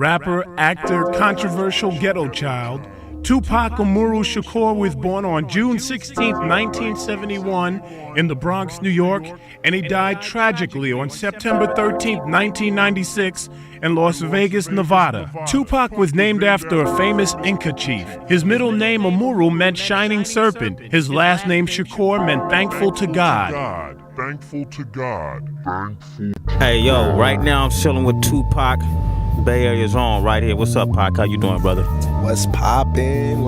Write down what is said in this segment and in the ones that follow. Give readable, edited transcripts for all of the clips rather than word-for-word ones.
rapper, actor, controversial ghetto child, Tupac Amaru Shakur was born on June 16, 1971 in the Bronx, New York, and he died tragically on September 13, 1996 in Las Vegas, Nevada. Tupac was named after a famous Inca chief. His middle name, Amaru, meant shining serpent. His last name, Shakur, meant thankful to God. Thankful to God. Hey, yo, right now I'm chilling with Tupac. Bay Area's on right here. What's up, Pac? How you doing, brother? What's poppin'?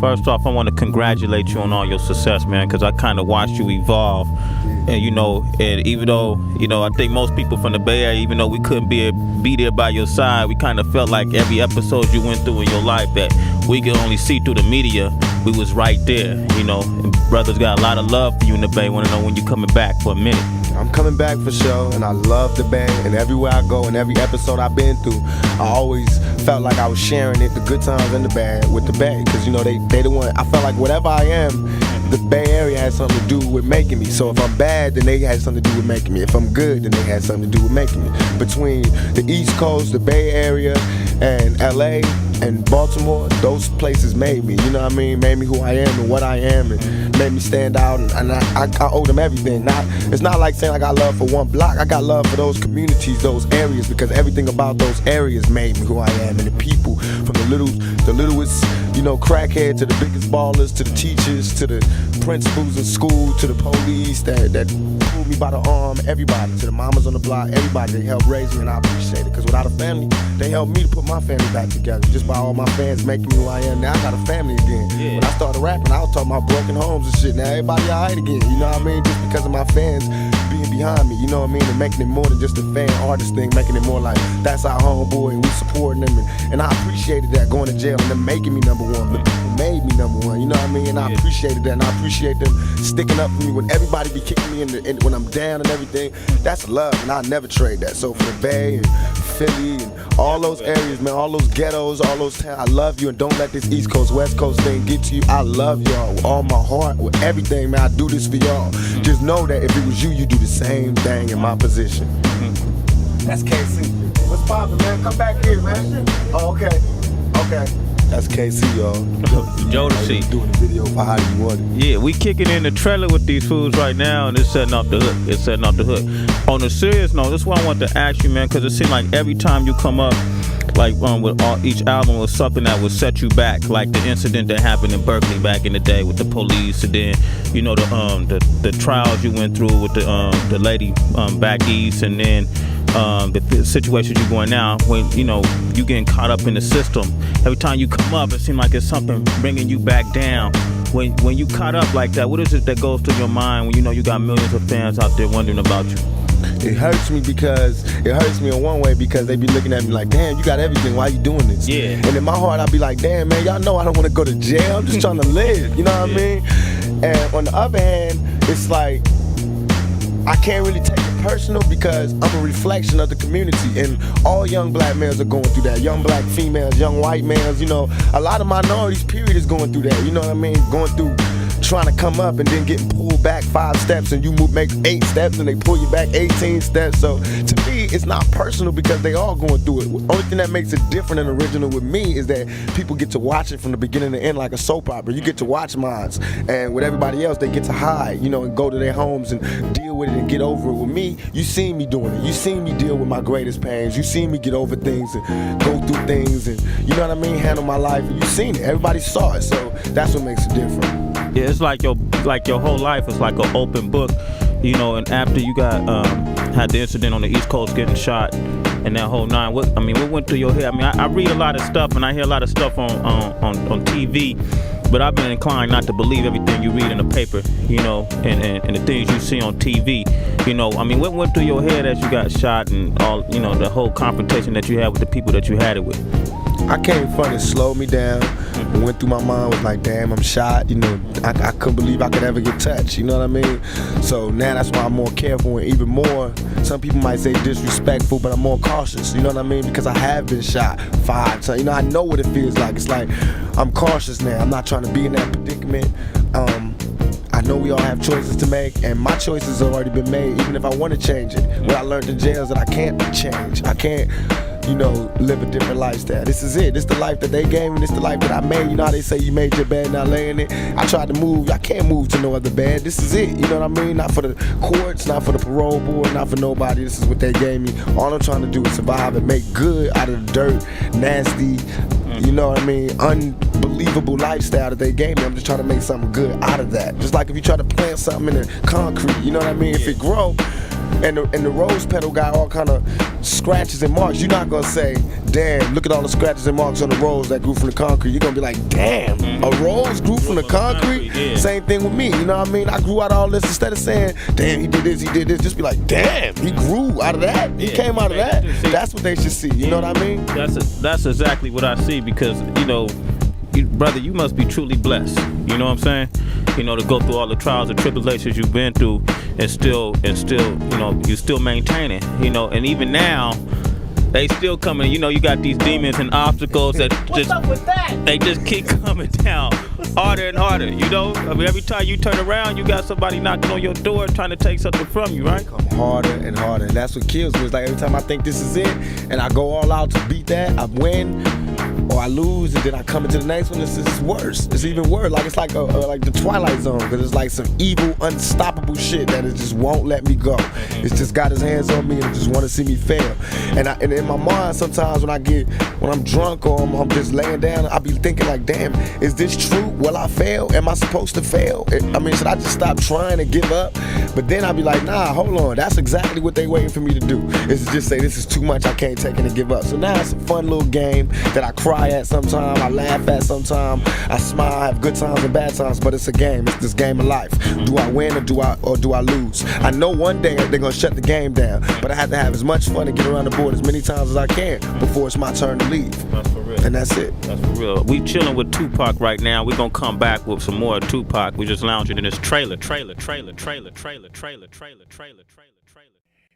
First off, I want to congratulate you on all your success, man, because I kind of watched you evolve. And, and even though, I think most people from the Bay Area, even though we couldn't be there by your side, we kind of felt like every episode you went through in your life that we could only see through the media, we was right there, And brothers got a lot of love for you in the Bay. Want to know when you coming back for a minute. I'm coming back for sure, and I love the Bay, and everywhere I go and every episode I've been through, I always felt like I was sharing it, the good times and the bad, with the Bay, because they the one. I felt like whatever I am, the Bay Area has something to do with making me. So if I'm bad, then they had something to do with making me. If I'm good, then they had something to do with making me. Between the East Coast, the Bay Area, and LA and Baltimore, those places made me, made me who I am and what I am, and made me stand out, and I owe them everything. It's not like saying I got love for one block. I got love for those communities, those areas, because everything about those areas made me who I am, and the people, from the littlest, crackhead, to the biggest ballers, to the teachers, to the principals in school, to the police that pulled me by the arm, everybody, to the mamas on the block, everybody, they helped raise me, and I appreciate it, because without a family, they helped me to put my family back together, just by all my fans making me who I am. Now I got a family again. Yeah. When I started rapping, I was talking about broken homes and shit. Now everybody alright again, just because of my fans being behind me, and making it more than just a fan artist thing, making it more like, that's our homeboy, and we supporting them, and I appreciated that, going to jail and them making me number one. The people made me number one, and I appreciated that, and I appreciate them sticking up for me when everybody be kicking me in when I'm down and everything. That's love, and I'll never trade that. So for the Bay and Philly and all those areas, man, all those ghettos, all those towns, I love you, and don't let this East Coast, West Coast thing get to you. I love y'all with all my heart, with everything, man. I do this for y'all. Just know that if it was you do the same thing in my position. That's KC. What's poppin', man? Come back here, man. Oh, okay. That's KC, y'all. Jodeci. Doing the video for How You Want It. Yeah, we kicking in the trailer with these fools right now, and it's setting off the hook. On a serious note, this is what I want to ask you, man, because it seems like every time you come up, like with each album was something that would set you back, like the incident that happened in Berkeley back in the day with the police, and then the trials you went through with the lady back east, and then the situations you're going now when you getting caught up in the system. Every time you come up, it seems like it's something bringing you back down. When you caught up like that, what is it that goes through your mind when you got millions of fans out there wondering about you? It hurts me in one way because they be looking at me like, damn, you got everything, why you doing this? Yeah. And in my heart, I be like, damn, man, y'all know I don't want to go to jail, I'm just trying to live, you know what I mean? And on the other hand, it's like, I can't really take it personal because I'm a reflection of the community, and all young black males are going through that. Young black females, young white males, a lot of minorities, period, is going through that, you know what I mean? Going through trying to come up and then getting pulled back 5 steps, and you make 8 steps and they pull you back 18 steps. So to me, it's not personal because they all going through it. Only thing that makes it different and original with me is that people get to watch it from the beginning to end like a soap opera. You get to watch mines, and with everybody else, they get to hide, and go to their homes and deal with it and get over it. With me, you seen me doing it. You seen me deal with my greatest pains. You seen me get over things and go through things, and handle my life. And you seen it. Everybody saw it. So that's what makes it different. Yeah, it's like your whole life is like an open book, and after you got had the incident on the East Coast getting shot and that whole nine, what went through your head? I read a lot of stuff and I hear a lot of stuff on TV, but I've been inclined not to believe everything you read in the paper, and the things you see on TV. What went through your head as you got shot and all, the whole confrontation that you had with the people that you had it with? I came front and slowed me down. What went through my mind was like, damn, I'm shot. I couldn't believe I could ever get touched. You know what I mean? So now that's why I'm more careful, and even more, some people might say disrespectful, but I'm more cautious. You know what I mean? Because I have been shot 5 times. I know what it feels like. It's like I'm cautious now. I'm not trying to be in that predicament. I know we all have choices to make, and my choices have already been made, even if I want to change it. What I learned in jail is that I can't change. I can't you know, live a different lifestyle. This is it. This the life that they gave me. This the life that I made. You know how they say you made your bed, now lay in it. I tried to move. I can't move to no other bed. This is it. You know what I mean? Not for the courts, not for the parole board, not for nobody. This is what they gave me. All I'm trying to do is survive and make good out of the dirt, nasty, you know what I mean, unbelievable lifestyle that they gave me. I'm just trying to make something good out of that. Just like if you try to plant something in the concrete, you know what I mean? If it grow, and the rose petal got all kind of scratches and marks, you're not gonna say, damn, look at all the scratches and marks on the rose that grew from the concrete. You're gonna be like, damn, a rose grew from the concrete? Same thing with me, you know what I mean? I grew out all this. Instead of saying, damn, he did this, just be like, damn, he grew out of that. He came out of that. That's what they should see, you know what I mean? That's exactly what I see, because, you know, brother, you must be truly blessed. You know what I'm saying? You know, to go through all the trials and tribulations you've been through, and still, you know, you still maintaining. You know, and even now, they still coming. You know, you got these demons and obstacles that they just keep coming down harder and harder. You know, I mean, every time you turn around, you got somebody knocking on your door trying to take something from you, right? Come harder and harder, and that's what kills me. It's like every time I think this is it, and I go all out to beat that, I win. Or I lose, and then I come into the next one. It's worse. It's even worse. Like it's like like the Twilight Zone, because it's like some evil, unstoppable shit that it just won't let me go. It's just got his hands on me and it just want to see me fail. And in my mind, sometimes when I'm drunk or I'm just laying down, I be thinking like, damn, is this true? Will I fail? Am I supposed to fail? I mean, should I just stop trying and give up? But then I be like, nah, hold on. That's exactly what they waiting for me to do. Is to just say this is too much. I can't take it and give up. So now it's a fun little game that I cry at sometimes, I laugh at sometimes, I smile, I have good times and bad times, but it's a game. It's this game of life. Do I win or do I lose? I know one day they're gonna shut the game down, but I have to have as much fun and get around the board as many times as I can before it's my turn to leave. That's for real. And that's it. That's for real. We chilling with Tupac right now. We're gonna come back with some more Tupac. We just lounging in this trailer.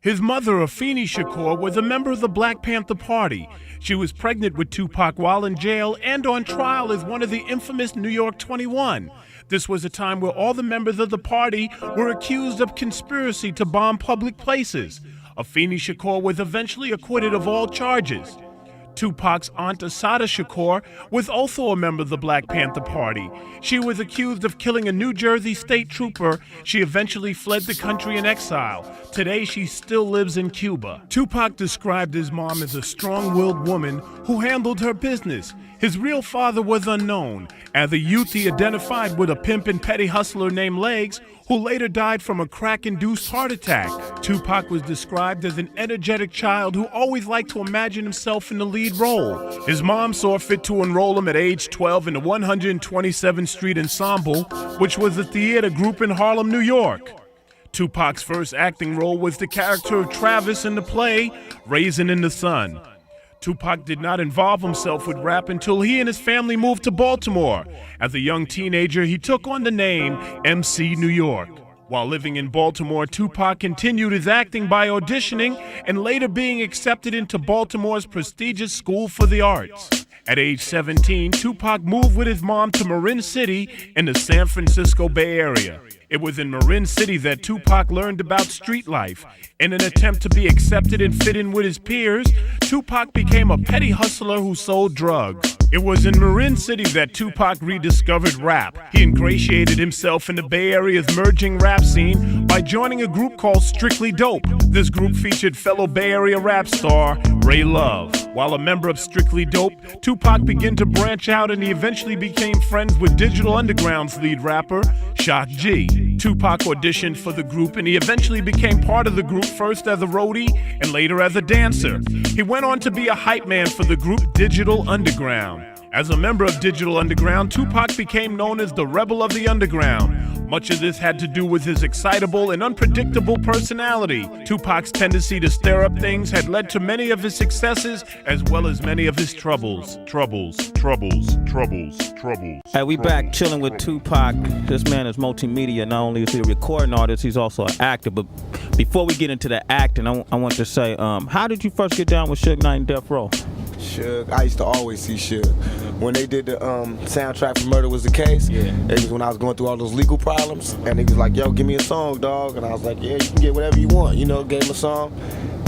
His mother, Afeni Shakur, was a member of the Black Panther Party. She was pregnant with Tupac while in jail and on trial as one of the infamous New York 21. This was a time where all the members of the party were accused of conspiracy to bomb public places. Afeni Shakur was eventually acquitted of all charges. Tupac's aunt Assata Shakur was also a member of the Black Panther Party. She was accused of killing a New Jersey state trooper. She eventually fled the country in exile. Today, she still lives in Cuba. Tupac described his mom as a strong-willed woman who handled her business. His real father was unknown. As a youth, he identified with a pimp and petty hustler named Legs, who later died from a crack-induced heart attack. Tupac was described as an energetic child who always liked to imagine himself in the lead role. His mom saw fit to enroll him at age 12 in the 127th Street Ensemble, which was a theater group in Harlem, New York. Tupac's first acting role was the character of Travis in the play Raisin in the Sun. Tupac did not involve himself with rap until he and his family moved to Baltimore. As a young teenager, he took on the name MC New York. While living in Baltimore, Tupac continued his acting by auditioning and later being accepted into Baltimore's prestigious School for the Arts. At age 17, Tupac moved with his mom to Marin City in the San Francisco Bay Area. It was in Marin City that Tupac learned about street life. In an attempt to be accepted and fit in with his peers, Tupac became a petty hustler who sold drugs. It was in Marin City that Tupac rediscovered rap. He ingratiated himself in the Bay Area's emerging rap scene by joining a group called Strictly Dope. This group featured fellow Bay Area rap star Ray Love. While a member of Strictly Dope, Tupac began to branch out and he eventually became friends with Digital Underground's lead rapper, Shock G. Tupac auditioned for the group and he eventually became part of the group, first as a roadie and later as a dancer. He went on to be a hype man for the group Digital Underground. As a member of Digital Underground, Tupac became known as the Rebel of the Underground. Much of this had to do with his excitable and unpredictable personality. Tupac's tendency to stir up things had led to many of his successes as well as many of his troubles. Hey, we back chilling with Tupac. This man is multimedia. Not only is he a recording artist, he's also an actor. But before we get into the acting, I want to say, how did you first get down with Suge Knight and Death Row? Suge, I used to always see Suge. When they did the soundtrack for Murder Was the Case, it was when I was going through all those legal problems, and he was like, yo, give me a song, dog. And I was like, yeah, you can get whatever you want. You know, gave him a song.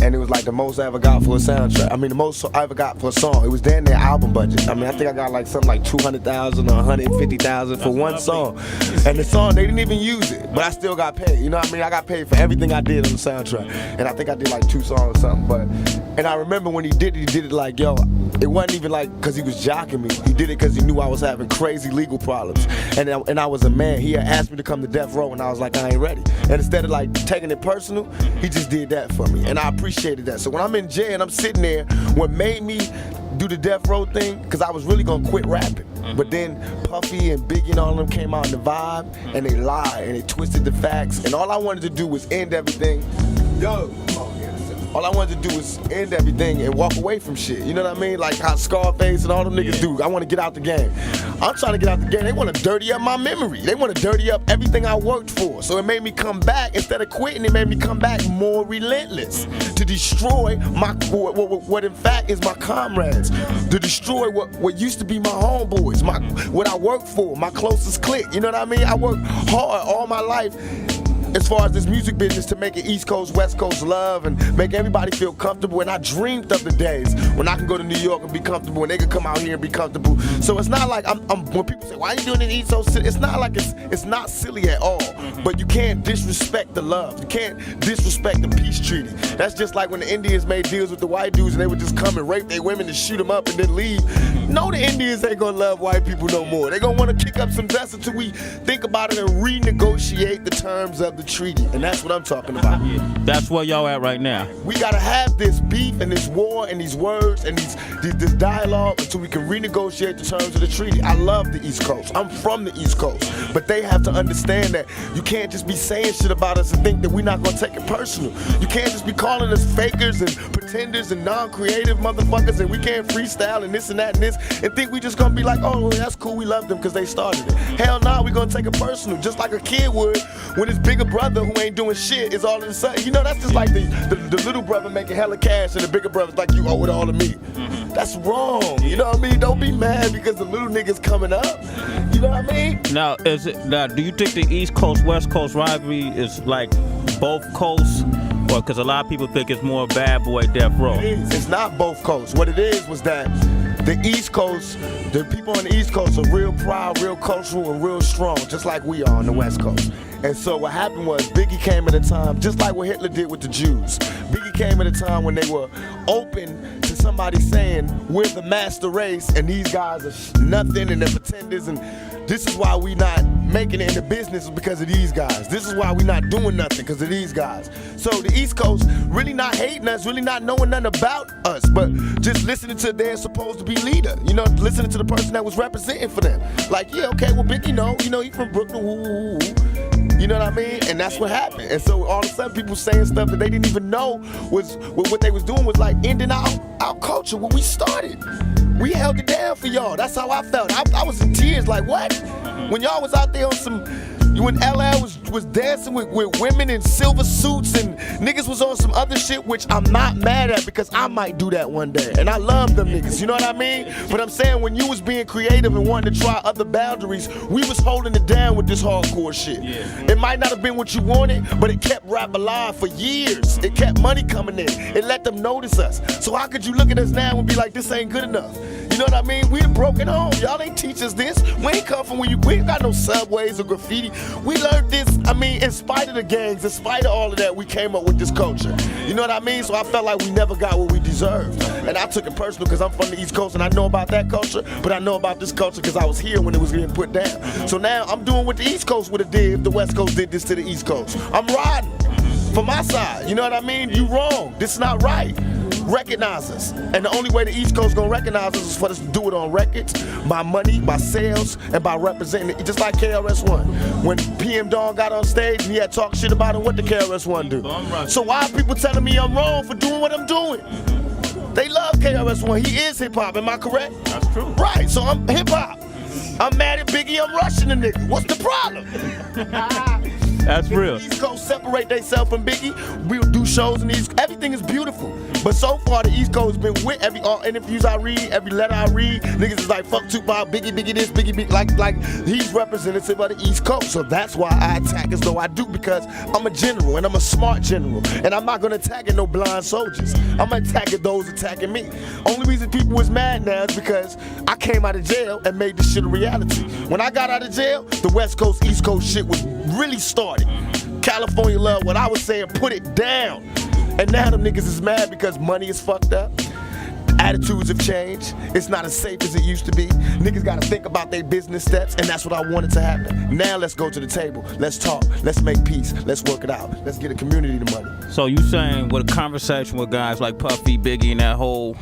and it was like the most I ever got for a soundtrack. I mean, the most I ever got for a song. It was damn near album budget. I mean, I think I got like something like 200,000 or 150,000 for one song. And the song, they didn't even use it, but I still got paid. You know what I mean? I got paid for everything I did on the soundtrack. And I think I did like 2 songs or something. And I remember when he did it like, yo, it wasn't even like because he was jocking me. He did it because he knew I was having crazy legal problems. And I was a man. He had asked me to come to Death Row, and I was like, I ain't ready. And instead of like taking it personal, he just did that for me. And I appreciated that. So when I'm in jail and I'm sitting there, what made me do the Death Row thing, because I was really going to quit rapping. But then Puffy and Biggie and all of them came out in the vibe, and they lied, and they twisted the facts. And all I wanted to do was end everything. All I wanted to do was end everything and walk away from shit. You know what I mean? Like how Scarface and all them niggas do. I want to get out the game. I'm trying to get out the game. They want to dirty up my memory. They want to dirty up everything I worked for. So it made me come back. Instead of quitting, it made me come back more relentless to destroy my what in fact is my comrades. To destroy what used to be my homeboys, what I worked for, my closest clique. You know what I mean? I worked hard all my life as far as this music business to make it East Coast, West Coast love and make everybody feel comfortable. And I dreamed of the days when I can go to New York and be comfortable and they can come out here and be comfortable. So it's not like I'm when people say, why are you doing it in East Coast? It's not like it's not silly at all. But you can't disrespect the love. You can't disrespect the peace treaty. That's just like when the Indians made deals with the white dudes and they would just come and rape their women and shoot them up and then leave. No, the Indians ain't gonna love white people no more. They gonna wanna kick up some dust until we think about it and renegotiate the terms of the treaty. And that's what I'm talking about. That's where y'all at right now. We gotta have this beef and this war and these words and this dialogue until we can renegotiate the terms of the treaty. I love the East Coast. I'm from the East Coast. But they have to understand that you can't just be saying shit about us and think that we're not gonna take it personal. You can't just be calling us fakers and pretenders and non-creative motherfuckers and we can't freestyle and this and that and this and think we just gonna be like, oh, well, that's cool, we love them because they started it. Hell nah, we gonna take it personal, just like a kid would when his bigger brother who ain't doing shit is all of a sudden, you know, that's just like the little brother making hella cash and the bigger brother's like, you owe it all to me. That's wrong, you know what I mean? Don't be mad because the little nigga's coming up, you know what I mean? Now, do you think the East Coast, West Coast rivalry is like both coasts? Or because a lot of people think it's more Bad Boy, Death Row. It's not both coasts. What it is was that the East Coast, the people on the East Coast are real proud, real cultural, and real strong, just like we are on the West Coast. And so what happened was Biggie came at a time, just like what Hitler did with the Jews. Biggie came at a time when they were open to somebody saying, we're the master race, and these guys are nothing, and they're pretenders, and this is why we not making it in the business because of these guys. This is why we not doing nothing because of these guys. So the East Coast really not hating us, really not knowing nothing about us, but just listening to their supposed to be leader. You know, listening to the person that was representing for them. Like, yeah, okay, well, Biggie, you know, he from Brooklyn, woo. You know what I mean? And that's what happened. And so all of a sudden people saying stuff that they didn't even know was what they was doing was like ending our culture when we started. We held it down for y'all. That's how I felt. I was in tears like, what? When y'all was out there on some, when LL was dancing with women in silver suits and niggas was on some other shit, which I'm not mad at because I might do that one day. And I love them niggas, you know what I mean? But I'm saying when you was being creative and wanting to try other boundaries, we was holding it down with this hardcore shit. Yeah. It might not have been what you wanted, but it kept rap alive for years. It kept money coming in. It let them notice us. So how could you look at us now and be like, this ain't good enough? You know what I mean? We the broken home. Y'all ain't teach us this. We ain't come from we ain't got no subways or graffiti. We learned this, in spite of the gangs, in spite of all of that, we came up with this culture. You know what I mean? So I felt like we never got what we deserved. And I took it personal because I'm from the East Coast and I know about that culture, but I know about this culture because I was here when it was getting put down. So now I'm doing what the East Coast would have did if the West Coast did this to the East Coast. I'm riding for my side. You know what I mean? You wrong. This is not right. Recognize us. And the only way the East Coast gonna recognize us is for us to do it on records, by money, by sales, and by representing it. Just like KRS-One. When PM Dawn got on stage and he had talk shit about him, what did KRS-One do? So why are people telling me I'm wrong for doing what I'm doing? They love KRS-One. He is hip-hop, am I correct? That's true. Right, so I'm hip-hop. I'm mad at Biggie, I'm rushing the nigga. What's the problem? That's real. East Coast separate themselves from Biggie. We'll do shows in the East. Everything is beautiful. But so far, the East Coast has been with all interviews I read, every letter I read. Niggas is like, fuck Tupac, Biggie this, Biggie. Like he's representative of the East Coast. So that's why I attack as though I do, because I'm a general and I'm a smart general. And I'm not gonna attack at no blind soldiers. I'm attacking those attacking me. Only reason people is mad now is because I came out of jail and made this shit a reality. When I got out of jail, the West Coast, East Coast shit was really started. California love what I was saying, put it down. And now them niggas is mad because money is fucked up. Attitudes have changed. It's not as safe as it used to be. Niggas gotta think about their business steps, and that's what I wanted to happen. Now let's go to the table. Let's talk. Let's make peace. Let's work it out. Let's get a community the money. So you saying with a conversation with guys like Puffy, Biggie, and that whole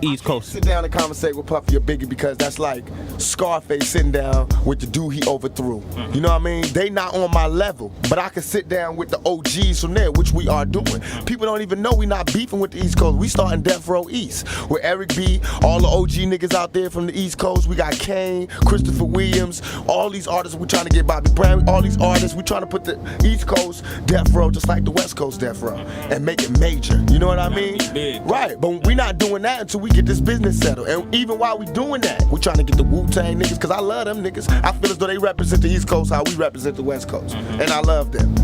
East Coast? Sit down and conversate with Puffy or Biggie, because that's like Scarface sitting down with the dude he overthrew. You know what I mean? They not on my level, but I can sit down with the OGs from there, which we are doing. People don't even know we not beefing with the East Coast. We starting Death Row East with Eric B, all the OG niggas out there from the East Coast. We got Kane, Christopher Williams, all these artists. We trying to get Bobby Brown, all these artists. We trying to put the East Coast Death Row just like the West Coast Death Row and make it major. You know what I mean? Right, but we not doing that until we get this business settled. And even while we doing that, we trying to get the Wu-Tang niggas, because I love them niggas. I feel as though they represent the East Coast how we represent the West Coast. And I love them.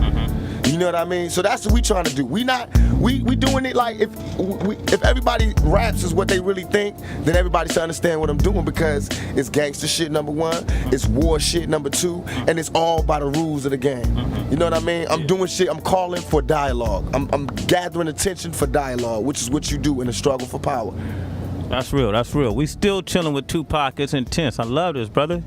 You know what I mean? So that's what we trying to do. We doing it like if everybody raps is what they really think, then everybody should understand what I'm doing, because it's gangster shit number one, it's war shit number two, and it's all by the rules of the game. You know what I mean? I'm doing shit, I'm calling for dialogue. I'm gathering attention for dialogue, which is what you do in a struggle for power. That's real, that's real. We still chilling with Tupac. It's intense. I love this, brother.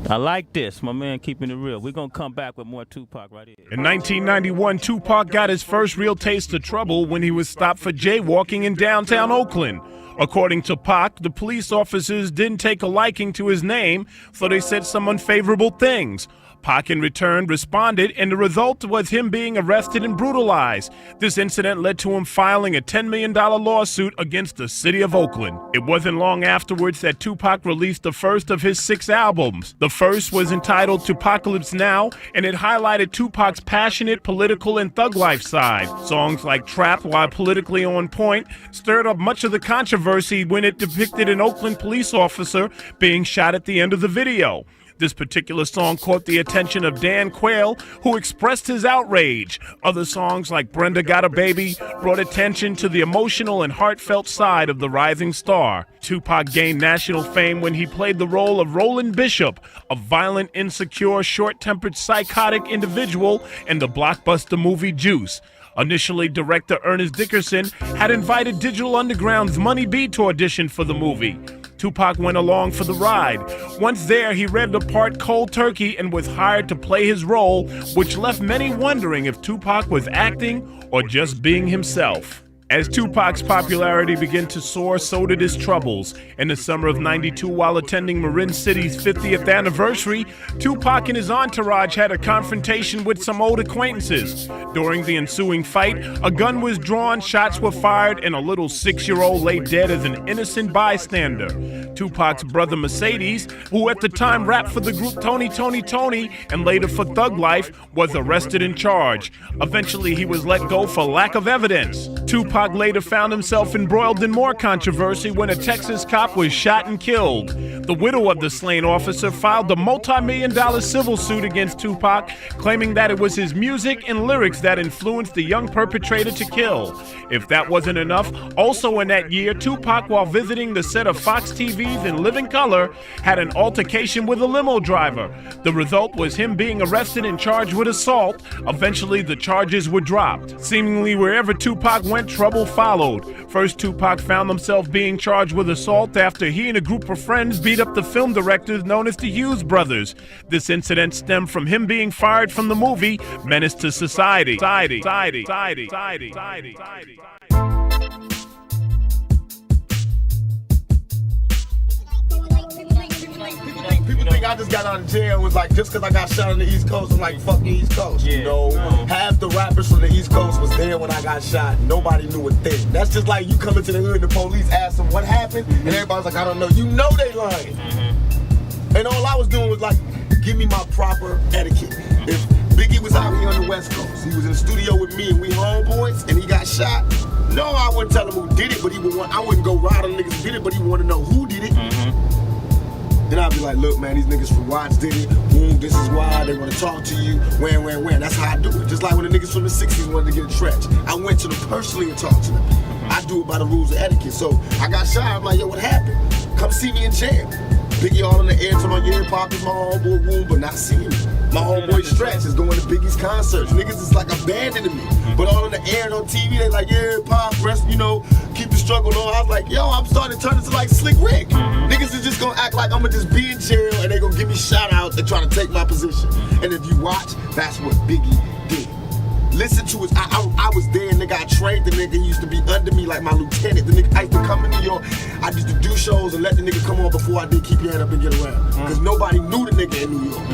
I like this, my man, keeping it real. We're going to come back with more Tupac right here. In 1991, Tupac got his first real taste of trouble when he was stopped for jaywalking in downtown Oakland. According to Pac, the police officers didn't take a liking to his name, so they said some unfavorable things. Pac in return responded, and the result was him being arrested and brutalized. This incident led to him filing a $10 million lawsuit against the city of Oakland. It wasn't long afterwards that Tupac released the first of his 6 albums. The first was entitled Tupacalypse Now, and it highlighted Tupac's passionate political and thug life side. Songs like Trapped, while politically on point, stirred up much of the controversy when it depicted an Oakland police officer being shot at the end of the video. This particular song caught the attention of Dan Quayle, who expressed his outrage. Other songs like Brenda Got a Baby brought attention to the emotional and heartfelt side of the rising star. Tupac gained national fame when he played the role of Roland Bishop, a violent, insecure, short-tempered, psychotic individual in the blockbuster movie Juice. Initially, director Ernest Dickerson had invited Digital Underground's Money B to audition for the movie. Tupac went along for the ride. Once there, he read the part cold turkey and was hired to play his role, which left many wondering if Tupac was acting or just being himself. As Tupac's popularity began to soar, so did his troubles. In the summer of '92, while attending Marin City's 50th anniversary, Tupac and his entourage had a confrontation with some old acquaintances. During the ensuing fight, a gun was drawn, shots were fired, and a little 6-year-old lay dead as an innocent bystander. Tupac's brother Mercedes, who at the time rapped for the group Tony and later for Thug Life, was arrested and charged. Eventually, he was let go for lack of evidence. Tupac later found himself embroiled in more controversy when a Texas cop was shot and killed. The widow of the slain officer filed a multi-million-dollar civil suit against Tupac, claiming that it was his music and lyrics that influenced the young perpetrator to kill. If that wasn't enough, also in that year, Tupac, while visiting the set of Fox TV's In Living Color, had an altercation with a limo driver. The result was him being arrested and charged with assault. Eventually, the charges were dropped. Seemingly wherever Tupac went, trouble followed. First, Tupac found himself being charged with assault after he and a group of friends beat up the film directors known as the Hughes brothers. This incident stemmed from him being fired from the movie Menace to Society. People think I just got out of jail and was like, just because I got shot on the East Coast, I'm like, fuck the East Coast. You know, half the rappers from the East Coast was there when I got shot. Nobody knew a thing. That's just like you come into the hood and the police ask them what happened, and everybody's like, I don't know. You know they lying. And all I was doing was like, give me my proper etiquette. If Biggie was out here on the West Coast. He was in the studio with me and we homeboys, and he got shot. No, I wouldn't tell him who did it, but I wouldn't go ride on niggas who did it, but he wanted to know who did it. Then I'd be like, look, man, these niggas from Watts did it. Boom, this is why they want to talk to you. When. That's how I do it. Just like when the niggas from the 60s wanted to get a trench. I went to them personally and talked to them. I do it by the rules of etiquette. So I got shot. I'm like, yo, what happened? Come see me in jail. Biggie all in the air to my year pop is my homeboy Woom, but not seeing me. My homeboy Stretch is going to Biggie's concerts. Niggas is like abandoning me. But all in the air and on TV, they like, yeah, pop, rest, keep the struggle on. I was like, yo, I'm starting to turn into like Slick Rick. Niggas is just gonna act like I'm gonna just be in jail and they gonna give me shout out and try to take my position. And if you watch, that's what Biggie did. Listen to his, I was there, nigga, I trained the nigga, he used to be under me like my lieutenant. The nigga, I used to come to New York, I used to do shows and let the nigga come on before I did Keep Your Head Up and Get Around. Cause nobody knew the nigga in New York.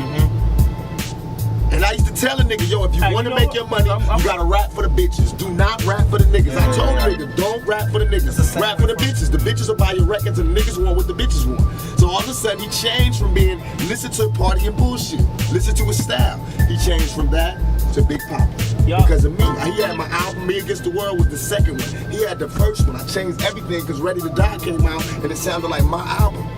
And I used to tell a nigga, yo, if you want to make your money, you gotta rap for the bitches. Do not rap for the niggas. I told the nigga, don't rap for the niggas. Rap for the bitches. The bitches will buy your records and the niggas want what the bitches want. So all of a sudden he changed from being listen to party and bullshit, listen to his style. He changed from that to Big Papa. Because of me. He had my album, Me Against the World was the second one. He had the first one. I changed everything because Ready to Die came out and it sounded like my album.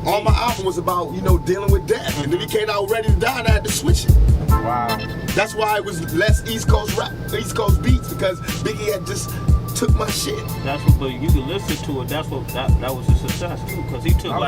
All my album was about, dealing with death. And then he came out Ready to Die and I had to switch it. Wow. That's why it was less East Coast rap, East Coast beats, because Biggie had just took my shit. That's what, but you can listen to it. That's what that was a success too, because he took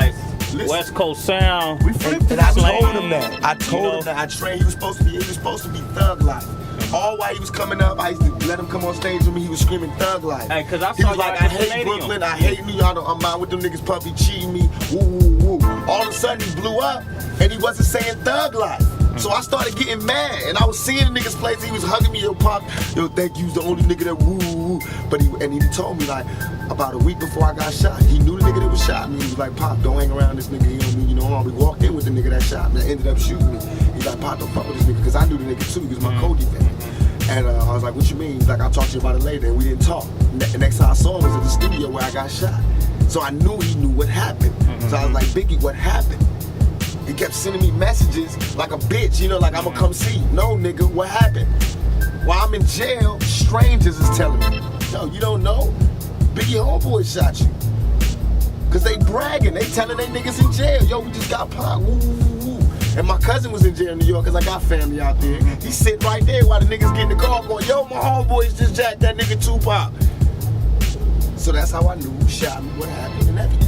West Coast sound. We flipped it. I told him that. I told him that I trained. He was supposed to be Thug Life. All while he was coming up, I used to let him come on stage with me. He was screaming Thug Life. Hey, cause I he saw was like, I hate Brooklyn, I hate New York, I'm out with them niggas puppy cheating me. Woo, woo, woo. All of a sudden he blew up and he wasn't saying Thug Life. So I started getting mad and I was seeing the niggas place. He was hugging me, yo, Pop, yo, thank you, he's the only nigga that woo, woo. But he told me like about a week before I got shot. He knew the nigga that was shot me. He was like, Pop, don't hang around this nigga, we walked in with the nigga that shot me, that ended up shooting me. He's like, Pop, don't fuck with this nigga, because I knew the nigga too, he was my co-defendant. And I was like, what you mean? He's like, I'll talk to you about it later. And we didn't talk. The next time I saw him was at the studio where I got shot. So I knew he knew what happened. So I was like, Biggie, what happened? He kept sending me messages like a bitch, like I'm gonna come see you. No, nigga, what happened? While I'm in jail, strangers is telling me, yo, you don't know? Biggie homeboy shot you. Cause they bragging, they telling they niggas in jail, yo, we just got popped, woo, woo, woo. And my cousin was in jail in New York, cause I got family out there. He sitting right there while the niggas getting the call going, yo, my homeboys just jacked that nigga Tupac. So that's how I knew who shot me, what happened, and everything.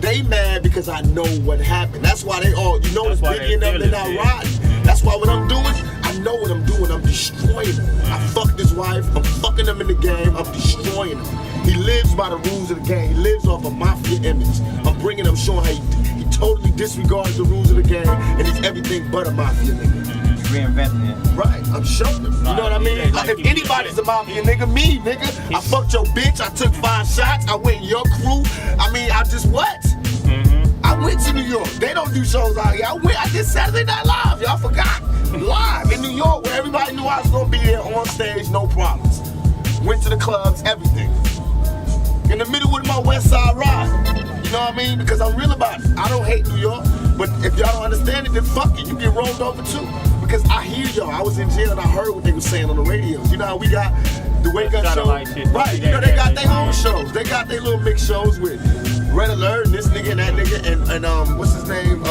They mad because I know what happened. That's why they all, it's Biggie and them, they're not riding. That's why what I'm doing, I know what I'm doing, I'm destroying him. I fucked his wife, I'm fucking him in the game, I'm destroying him. He lives by the rules of the game, he lives off a mafia image. I'm bringing him, showing how he totally disregards the rules of the game, and he's everything but a mafia nigga. Reinventing it. Right, I'm showing him. You know what I mean? Like, if anybody's a mafia nigga, me, nigga. I fucked your bitch, I took 5 shots, I went in your crew. I just what? I went to New York. They don't do shows out here. I did Saturday Night Live. Y'all forgot. Live in New York where everybody knew I was gonna be there on stage, no problems. Went to the clubs, everything. In the middle with my West Side ride. You know what I mean? Because I'm real about it. I don't hate New York, but if y'all don't understand it, then fuck it. You get rolled over too. Because I hear y'all. I was in jail and I heard what they were saying on the radios. You know how we got the wake up show? Right. They got their own shows. They got their little mix shows with Red Alert and this nigga and that nigga and what's his name?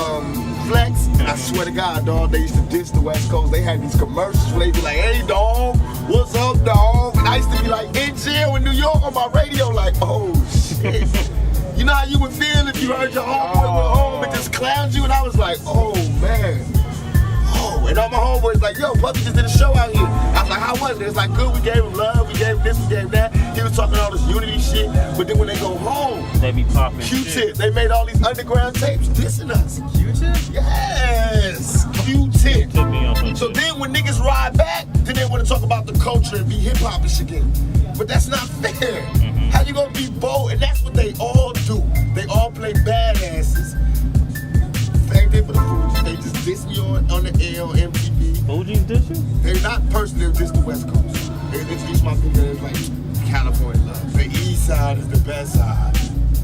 Flex. I swear to God, dog, they used to diss the West Coast. They had these commercials where they be like, hey, dog, what's up, dog? And I used to be like in jail in New York on my radio like, oh, shit. You know how you would feel if you heard your homeboy went home and just clowned you? And I was like, oh, man. Oh, and all my homeboys like, yo, Puppy just did a show out here. I was like, how was it? It's like, good, we gave him love, we gave him this, we gave him that. He was talking all this unity shit, but then when they go home, they be popping Q-Tip, they made all these underground tapes dissing us. Q-Tip? Yes, Q-Tip. So then when niggas ride back, then they want to talk about the culture and be hip-hop-ish again. But that's not fair. How you gonna be bold? And that's what they all do. They all play badasses. Same thing for the Fugees. They just diss me on the air on MTV. Fugees diss you? They're not personally, they're just the West Coast. They introduce my people as like California love. The East Side is the best side.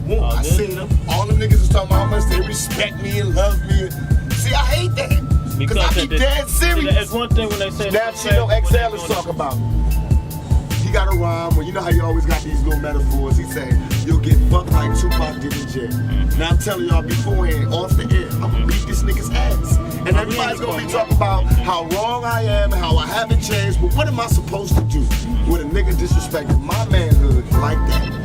I seen them. All the niggas is talking about how much they respect me and love me. See, I hate that. Cause I be dead serious. It's one thing when they say Now Chino XL is talking about. He got a rhyme where you know how you always got these little metaphors. He say, you'll get fucked like Tupac did in jail. Now I'm telling y'all beforehand, off the air, I'm gonna beat this nigga's ass. And everybody's gonna be talking about how wrong I am and how I haven't changed, but what am I supposed to do with a nigga disrespecting my manhood like that?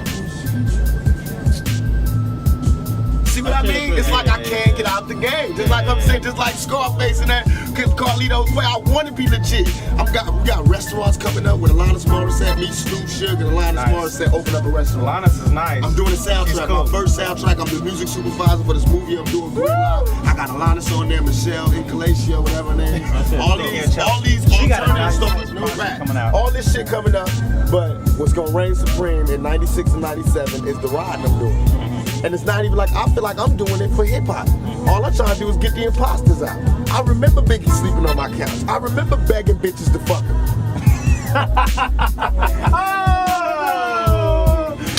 See what I mean? It's like I can't get out the game. Just like I'm saying, just like Scarface and that Carlito's way. I want to be legit. We got restaurants coming up with Alanis Morissette, me, Snoop Sugar, and Alanis Morissette open up a restaurant. Alanis is nice. I'm doing the soundtrack, my first soundtrack. I'm the music supervisor for this movie. I'm doing great now. I got Alanis on there, Michelle, Incalacio, whatever her name. All these alternative stars, no rap. All this shit coming up. But what's gonna reign supreme in 96 and 97 is the ride I'm doing. And it's not even like, I feel like I'm doing it for hip hop. All I'm trying to do is get the imposters out. I remember Biggie sleeping on my couch. I remember begging bitches to fuck him.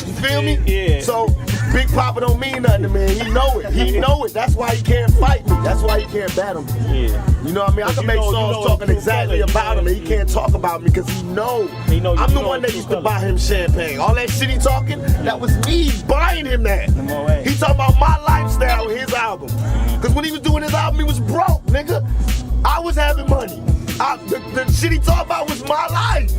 You feel me? Yeah. So Big Papa don't mean nothing to me. He know it. He know it. That's why he can't fight me. That's why he can't battle me. Yeah. You know what I mean? I can make songs talking exactly about him, and he can't talk about me because he know. I'm the one that used to buy him champagne. All that shit he talking, that was me buying him that. He talking about my lifestyle with his album. Because when he was doing his album, he was broke, nigga. I was having money. The shit he talking about was my life.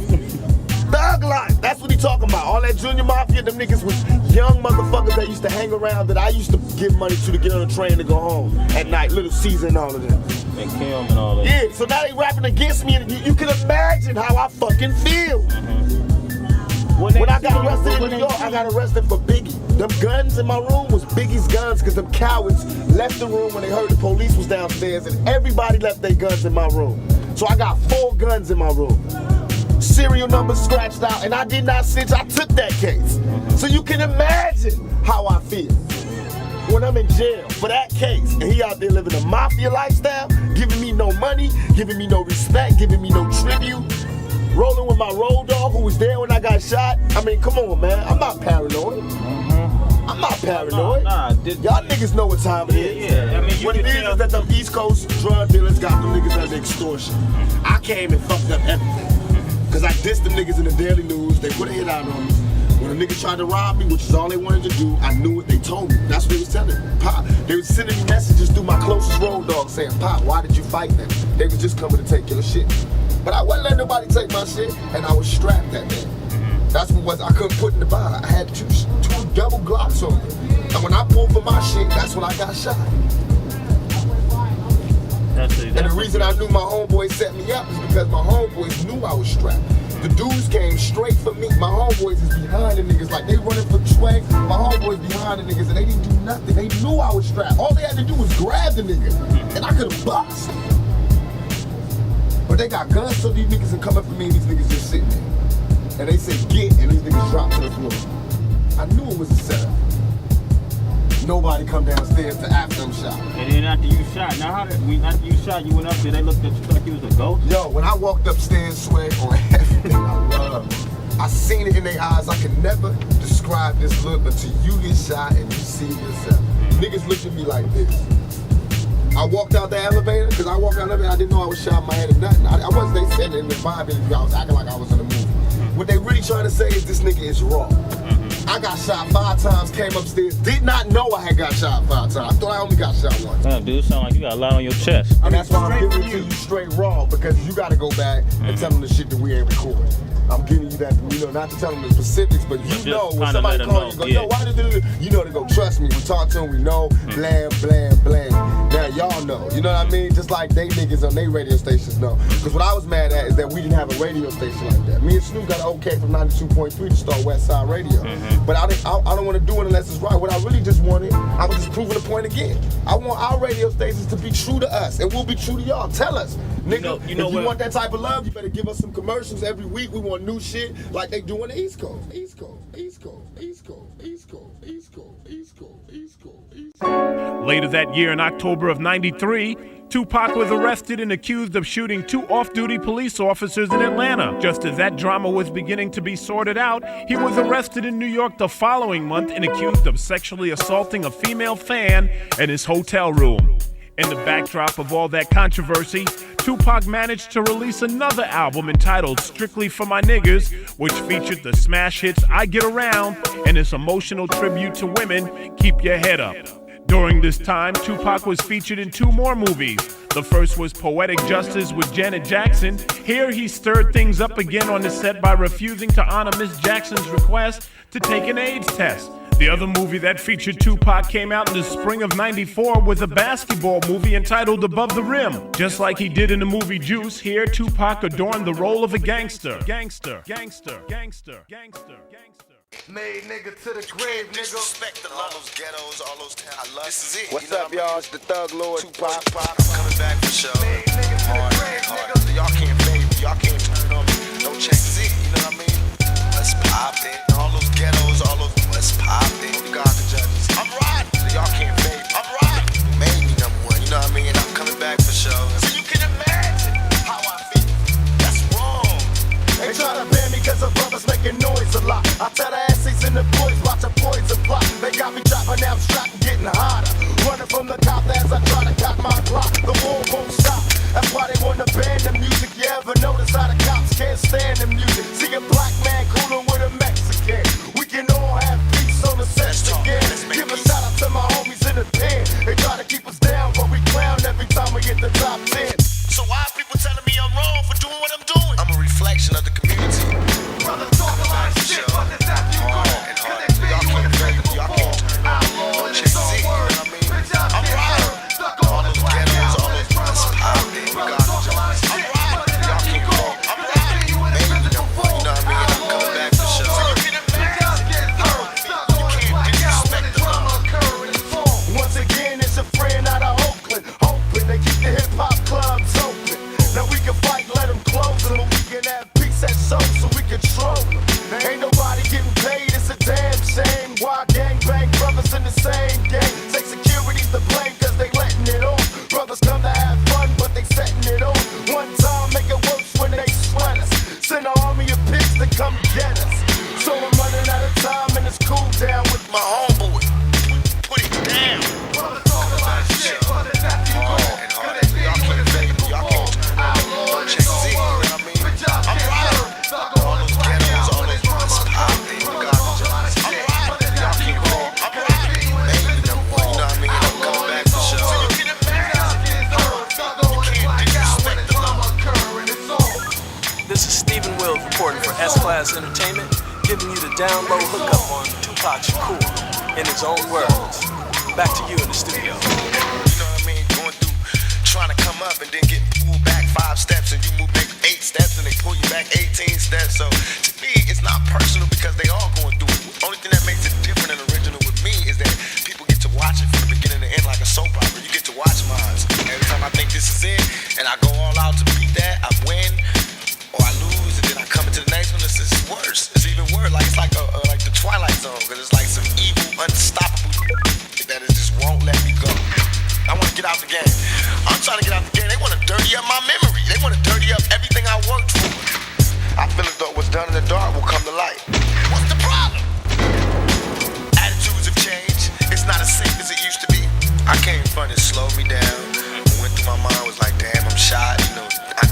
Thug life. That's what he talking about. All that Junior Mafia, them niggas was young motherfuckers that used to hang around that I used to give money to get on a train to go home at night. Little Caesar and all of them. And Kim and all that. Yeah, so now they rapping against me, and you can imagine how I fucking feel. When I got arrested in New York, I got arrested for Biggie. Them guns in my room was Biggie's guns because them cowards left the room when they heard the police was downstairs, and everybody left their guns in my room. So I got 4 guns in my room. Serial numbers scratched out, and I did not snitch. I took that case. So you can imagine how I feel when I'm in jail for that case, and he out there living a mafia lifestyle, giving me no money, giving me no respect, giving me no tribute, rolling with my road dog who was there when I got shot. I mean, come on, man. I'm not paranoid. I'm not paranoid. Y'all niggas know what time it is. Yeah. I mean, what it is that them East Coast drug dealers got them niggas under extortion. I came and fucked up everything. Cause I dissed them niggas in the Daily News. They put a hit out on me. When a nigga tried to rob me, which is all they wanted to do, I knew what they told me. That's what they was telling me. Pop, they was sending me messages through my closest road dog saying, Pop, why did you fight them? They was just coming to take your shit. But I wouldn't let nobody take my shit, and I was strapped that day. That's what was I couldn't put in the bar. I had two double Glocks on me. And when I pulled for my shit, that's when I got shot. And the reason I knew my homeboys set me up is because my homeboys knew I was strapped. The dudes came straight for me. My homeboys is behind the niggas, like they running for swag. My homeboys behind the niggas, and they didn't do nothing. They knew I was strapped. All they had to do was grab the nigga, and I could have bust. But they got guns, so these niggas can come up for me, and these niggas just sitting there. And they say get, and these niggas drop to the floor. I knew it was a setup. Nobody come downstairs to after them shot. And then after you shot, after you shot, you went up there, they looked at you like you was a ghost? Yo, when I walked upstairs, swear on everything I love, I seen it in their eyes. I can never describe this look until you get shot and you see yourself. Niggas looked at me like this. I walked out the elevator, because I walked out the elevator, I didn't know I was shot in my head or nothing. I wasn't, they said it in the vibe interview, I was acting like I was in a movie. What they really trying to say is this nigga is raw. I got shot 5 times, came upstairs, did not know I had got shot 5 times. I thought I only got shot once. Damn, dude, sound like you got a lot on your chest. And that's why I'm giving it to you straight raw, because you gotta go back and tell them the shit that we ain't recording. I'm giving you that, you know, not to tell them the specifics, but you know when somebody call you, go, yo, why did you do? You know, they go, trust me, we talk to them, we know, blam, blam, blam. Now y'all know, you know what I mean? Just like they niggas on their radio stations know. Because what I was mad at is that we didn't have a radio station like that. Me and Snoop got an okay from 92.3 to start West Side Radio. But I don't want to do it unless it's right. What I really just wanted, I was just proving the point again. I want our radio stations to be true to us, and we'll be true to y'all. Tell us, nigga, if you want that type of love, you better give us some commercials every week. We want new shit like they do on the East Coast. East Coast, East Coast, East Coast, East Coast, East Coast, East Coast, East Coast, East Coast. Later that year, in October of '93, Tupac was arrested and accused of shooting 2 off-duty police officers in Atlanta. Just as that drama was beginning to be sorted out, he was arrested in New York the following month and accused of sexually assaulting a female fan in his hotel room. In the backdrop of all that controversy, Tupac managed to release another album entitled Strictly for My Niggas, which featured the smash hits I Get Around and its emotional tribute to women, Keep Your Head Up. During this time, Tupac was featured in 2 more movies. The first was Poetic Justice with Janet Jackson. Here he stirred things up again on the set by refusing to honor Miss Jackson's request to take an AIDS test. The other movie that featured Tupac came out in the spring of '94 with a basketball movie entitled Above the Rim. Just like he did in the movie Juice, here Tupac adorned the role of a gangster. Gangster. Made nigga to the grave, nigga. Disrespect all those ghettos, all those towns. I love this is it. What's up, y'all? It's the Thug Lord, Tupac. I'm coming back for sure. Made nigga to the grave, nigga. Y'all can't fade me. Y'all can't turn on me. No check this it. You know what I mean? Let's pop it. All those ghettos, all those. Let's pop it. You got the judges. I'm riding. So y'all can't fade me. I'm riding. Made me number 1. You know what I mean? I'm coming back for sure. So you can imagine how I feel. That's wrong. They try to ban me cause the brothers making noise a lot. I tell the asses and the boys watch a poison plot. They got me dropping, now I'm strapped and getting hotter. Running from the cop as I try to cock my clock. The war won't stop. That's why they wanna ban the music. You ever notice how the cops can't stand the music? See a black man cooling with a Mexican. We can all have peace on the set again. Give a shout out to my homies in the pen. They try to keep us down, but we clown every time we get the top 10. So why are people telling me I'm wrong for doing what I'm doing? I'm a reflection of the community. Brother talk a lot of shit, but the death you go. Cause they feel you in the fake of the war. Outlaw in its own words. Bitch, I'm riding. Stuck on the black house, all this brother talk. Brother talk a lot of shit, but the death you go. Cause they feel you in the physical form. You know what I mean? I'm coming back for sure. So you can imagine. You can't disrespect the drama occur in its form. Once again, it's a friend out of Oakland, hoping they keep the hip-hop clubs open. Now we can fight, let them close them, but we can have peace at soul so we control them. Ain't nobody getting paid, it's a damn shame. Why gangbang brothers in the same gang? Say security's to blame cause they letting it on. Brothers come to have fun, but they setting it on. One time, make it worse when they sweat us. Send an army of pigs to come get us. So I'm running out of time and it's cool down with My homeboy, put it down. brothers talk a lot of shit, but the death you go. Cause they feel you in the physical form. Outlaw in its own words. Bitch, I'm riding. Stuck on the black house, all this brother talk. Brother talk a lot of shit, but the death you go. Cause they feel you in the physical form. You know what I mean? I'm coming back for sure. So you can imagine. This is Stephen Wills reporting for S-Class Entertainment, giving you the down low hookup on Tupac Shakur in his own words. Back to you in the studio. You know what I mean? Going through, trying to come up and then getting pulled back 5 steps and you move back 8 steps and they pull you back 18 steps. So to me, it's not personal because they all going through it. Only thing that makes it different and original with me is that people get to watch it from the beginning to end like a soap opera. You get to watch mine. Every time I think this is it and I go all out to beat that, I win or I lose and then I come into the next one. It's worse. It's even worse. Like it's like the Twilight Zone because it's like some evil, unstoppable that it just won't let me go. I want to get out the game. I'm trying to get out the game. They want to dirty up my memory. They want to dirty up everything I worked for. I feel as though what's done in the dark will come to light. What's the problem? Attitudes have changed. It's not as safe as it used to be. I came in front and slowed me down. What went through my mind was like, damn, I'm shot. You know,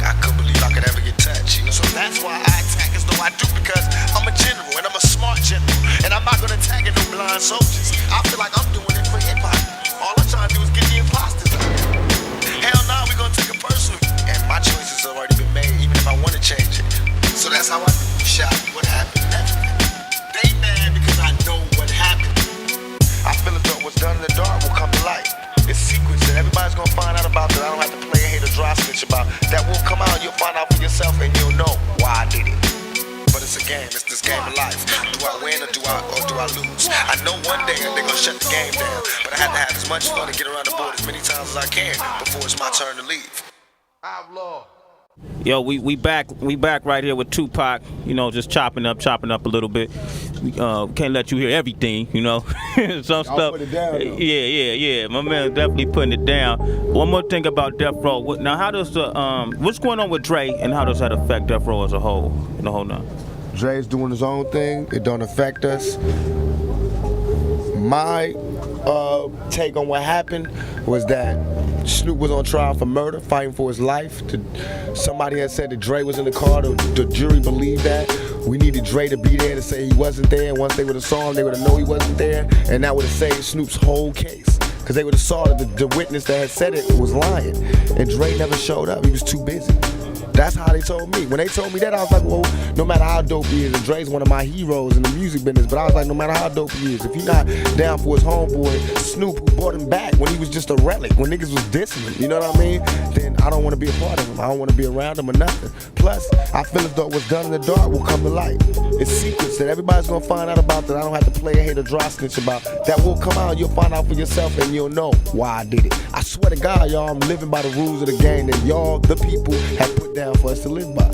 I couldn't believe I could ever get touched. You know, so that's why I attack as though I do because I'm a general and I'm a smart general. And I'm not gonna attack no blind soldiers. I feel like I'm doing it for hip hop. All I'm trying to do is get the imposters out. Hell nah, we gonna take it personal. And my choices have already been made, even if I wanna change it. So that's how I shot what happened. They mad because I know what happened. I feel as though what's done in the dark will come to light. It's secrets that everybody's gonna find out about that I don't have to play a hate or dry switch about. That will come out, you'll find out for yourself and you'll know why I did it. But it's a game, it's this game of life. Do I win or do I lose? I know one day they're gonna shut the game down, but I have to have as much fun and get around the board as many times as I can before it's my turn to leave. Outlaw. Yo, we back right here with Tupac, you know, just chopping up a little bit. Can't let you hear everything, you know. Some stuff. Put it down, though. Yeah. My man definitely putting it down. One more thing about Death Row. Now, how does the what's going on with Dre, and how does that affect Death Row as a whole? In the whole now. Dre's doing his own thing. It don't affect us. My take on what happened was that Snoop was on trial for murder, fighting for his life. Somebody had said that Dre was in the car. The jury believed that. We needed Dre to be there to say he wasn't there. And once they would have saw him, they would have known he wasn't there. And that would have saved Snoop's whole case. Because they would have saw that the witness that had said it was lying. And Dre never showed up. He was too busy. That's how they told me. When they told me that, I was like, well, no matter how dope he is, and Dre's one of my heroes in the music business, but I was like, no matter how dope he is, if you're not down for his homeboy, Snoop, who brought him back when he was just a relic, when niggas was dissing him, you know what I mean? Then I don't want to be a part of him. I don't want to be around him or nothing. Plus, I feel as though what's done in the dark will come to light. It's secrets that everybody's going to find out about that I don't have to play a hate or dry snitch about. That will come out, you'll find out for yourself, and you'll know why I did it. I swear to God, y'all, I'm living by the rules of the game that y'all, the people, have put down for us to live by.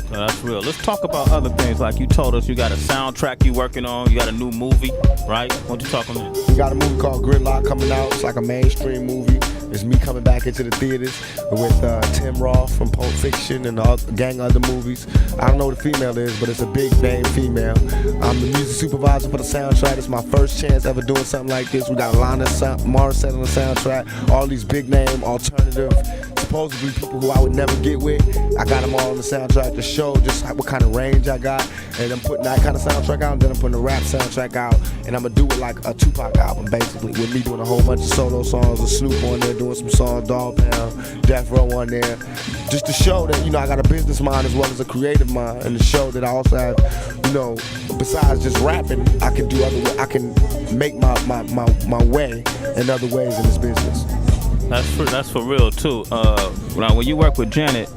That's real. Let's talk about other things. Like you told us, you got a soundtrack you working on. You got a new movie, right? What you talking about? We got a movie called Gridlock coming out. It's like a mainstream movie. It's me coming back into the theaters with Tim Roth from Pulp Fiction and a gang of other movies. I don't know what the female is, but it's a big name female. I'm the music supervisor for the soundtrack. It's my first chance ever doing something like this. We got Alanis Morissette on the soundtrack. All these big name, alternative, supposedly people who I would never get with. I got them all on the soundtrack to show just what kind of range I got. And I'm putting that kind of soundtrack out, and then I'm putting a rap soundtrack out. And I'm going to do it like a Tupac album, basically, with me doing a whole bunch of solo songs, with Snoop on there doing some songs, Dog Pound, Death Row on there. Just to show that, you know, I got a business mind as well as a creative mind, and to show that I also have, you know, besides just rapping, I can do other, I can make my way in other ways in this business. That's for real too. Now when you work with Janet,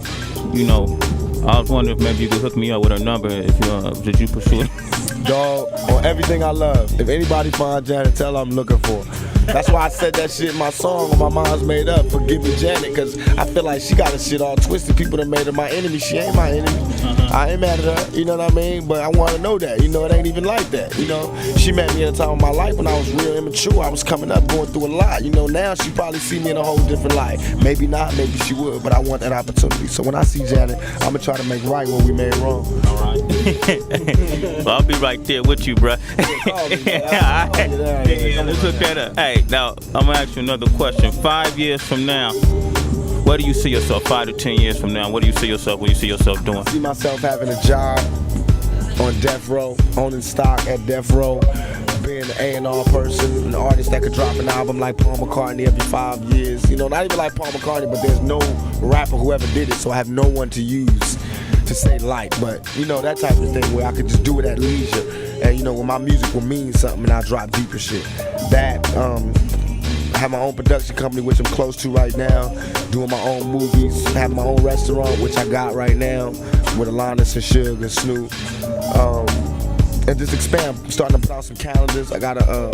you know, I was wondering if maybe you could hook me up with her number. If you did you pursue it? Dog, on everything I love. If anybody find Janet, tell her I'm looking for her. That's why I said that shit in my song when my mind's made up. Forgive me, Janet, because I feel like she got the shit all twisted. People that made her my enemy. She ain't my enemy. I ain't mad at her, you know what I mean? But I want to know that, you know, it ain't even like that, you know? She met me at a time of my life when I was real immature. I was coming up, going through a lot. You know, now she probably see me in a whole different light. Maybe not, maybe she would, but I want that opportunity. So when I see Janet, I'm going to try to make right what we made wrong. All right. Well, I'll be right there with you, bruh. Let's hook that up. Hey, now, I'm going to ask you another question. 5 years from now, where do you see yourself 5 to 10 years from now? What do you see yourself? What do you see yourself doing? I see myself having a job on Death Row, owning stock at Death Row, being an A&R person, an artist that could drop an album like Paul McCartney every 5 years. You know, not even like Paul McCartney, but there's no rapper who ever did it, so I have no one to use to say like. But, you know, that type of thing where I could just do it at leisure. And, you know, when my music will mean something and I drop deeper shit. That, I have my own production company, which I'm close to right now, doing my own movies, have my own restaurant, which I got right now, with Alanis and Suge and Snoop. And just expand. I'm starting to put out some calendars. I got a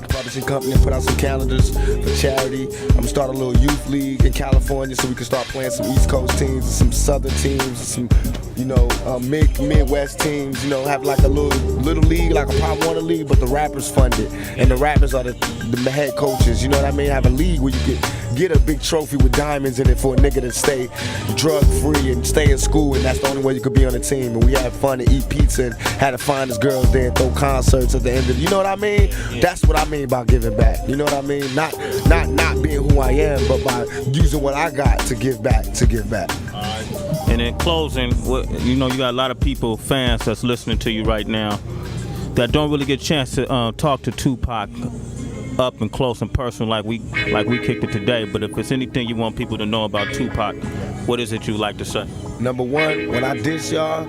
publishing company and put out some calendars for charity. I'm gonna start a little youth league in California so we can start playing some East Coast teams and some Southern teams and some, you know, Midwest teams. You know, have like a little league, like a Pop Warner league, but the rappers fund it, and the rappers are the head coaches. You know what I mean? Have a league where you get a big trophy with diamonds in it for a nigga to stay drug free and stay in school, and that's the only way you could be on the team. And we had fun and eat pizza and had the finest girls there and throw concerts at the end of. You know what I mean? That's what I mean by giving back. You know what I mean? Not being who I am, but by using what I got to give back. All right. And in closing, you know, you got a lot of people, fans that's listening to you right now that don't really get a chance to talk to Tupac up and close and personal like we kicked it today. But if it's anything you want people to know about Tupac, what is it you like to say? Number one, when I diss y'all,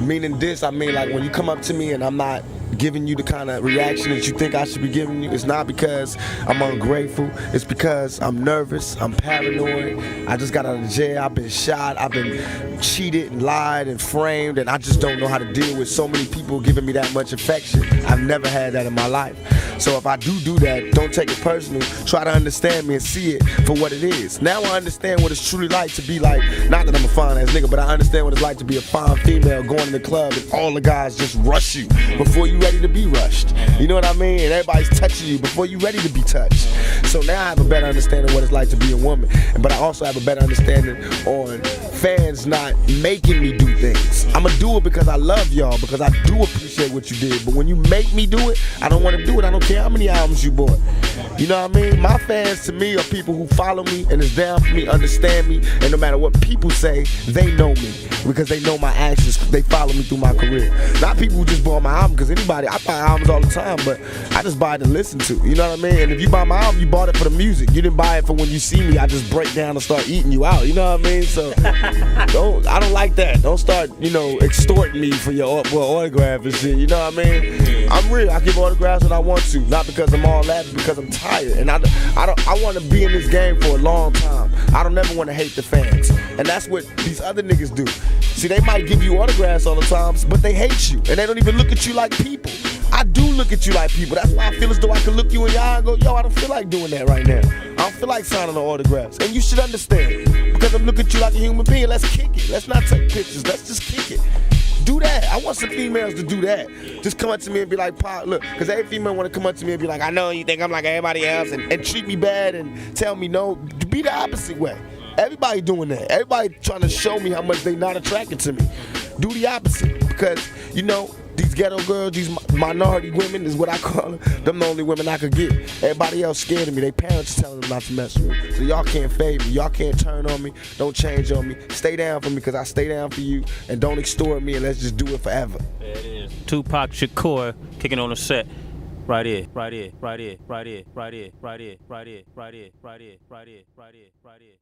meaning diss, I mean like when you come up to me and I'm not giving you the kind of reaction that you think I should be giving you, it's not because I'm ungrateful, it's because I'm nervous, I'm paranoid, I just got out of jail, I've been shot, I've been cheated and lied and framed, and I just don't know how to deal with so many people giving me that much affection. I've never had that in my life. So if I do that, don't take it personal, try to understand me and see it for what it is. Now I understand what it's truly like to be like, not that I'm a fine ass nigga, but I understand what it's like to be a fine female going in the club and all the guys just rush you before you ready to be rushed. You know what I mean? And everybody's touching you before you ready to be touched. So now I have a better understanding of what it's like to be a woman. But I also have a better understanding on fans not making me do things. I'ma do it because I love y'all, because I do appreciate what you did. But when you make me do it, I don't want to do it. I don't care how many albums you bought. You know what I mean? My fans to me are people who follow me and is down for me, understand me, and no matter what people say, they know me because they know my actions. They follow me through my career. Not people who just bought my album, because anybody, I buy albums all the time, but I just buy it to listen to. You know what I mean? And if you buy my album, you bought it for the music. You didn't buy it for when you see me, I just break down and start eating you out. You know what I mean? So I don't like that. Don't start, extorting me for your autograph and shit. You know what I mean? I'm real. I give autographs when I want to, not because I'm all that, because I'm tired. And I want to be in this game for a long time. I don't ever want to hate the fans. And that's what these other niggas do. See, they might give you autographs all the time, but they hate you. And they don't even look at you like people. I do look at you like people. That's why I feel as though I can look you in your eye and go, yo, I don't feel like doing that right now. I don't feel like signing the autographs. And you should understand. Because I'm looking at you like a human being. Let's kick it. Let's not take pictures. Let's just kick it. Do that. I want some females to do that. Just come up to me and be like, Pop, look, because every female want to come up to me and be like, I know you think I'm like everybody else, and treat me bad and tell me no. Be the opposite way. Everybody doing that. Everybody trying to show me how much they not attracted to me. Do the opposite, because, these ghetto girls, these minority women is what I call them the only women I could get. Everybody else scared of me. Their parents telling them not to mess with me. So y'all can't fade me. Y'all can't turn on me. Don't change on me. Stay down for me because I stay down for you. And don't extort me, and let's just do it forever. There it is. Tupac Shakur kicking on the set. Right here, right here, right here, right here, right here, right here, right here, right here, right here, right here, right here, right here, right here.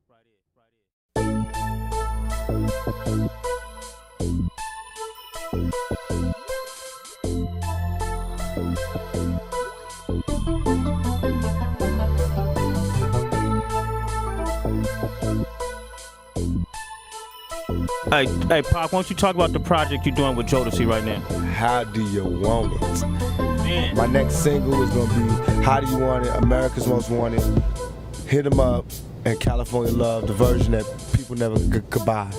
Hey, Pop, why don't you talk about the project you're doing with Jodeci right now? How do you want it? Man. My next single is gonna be How Do You Want It, America's Most Wanted, Hit 'Em Up, and California Love, the version that people never could buy.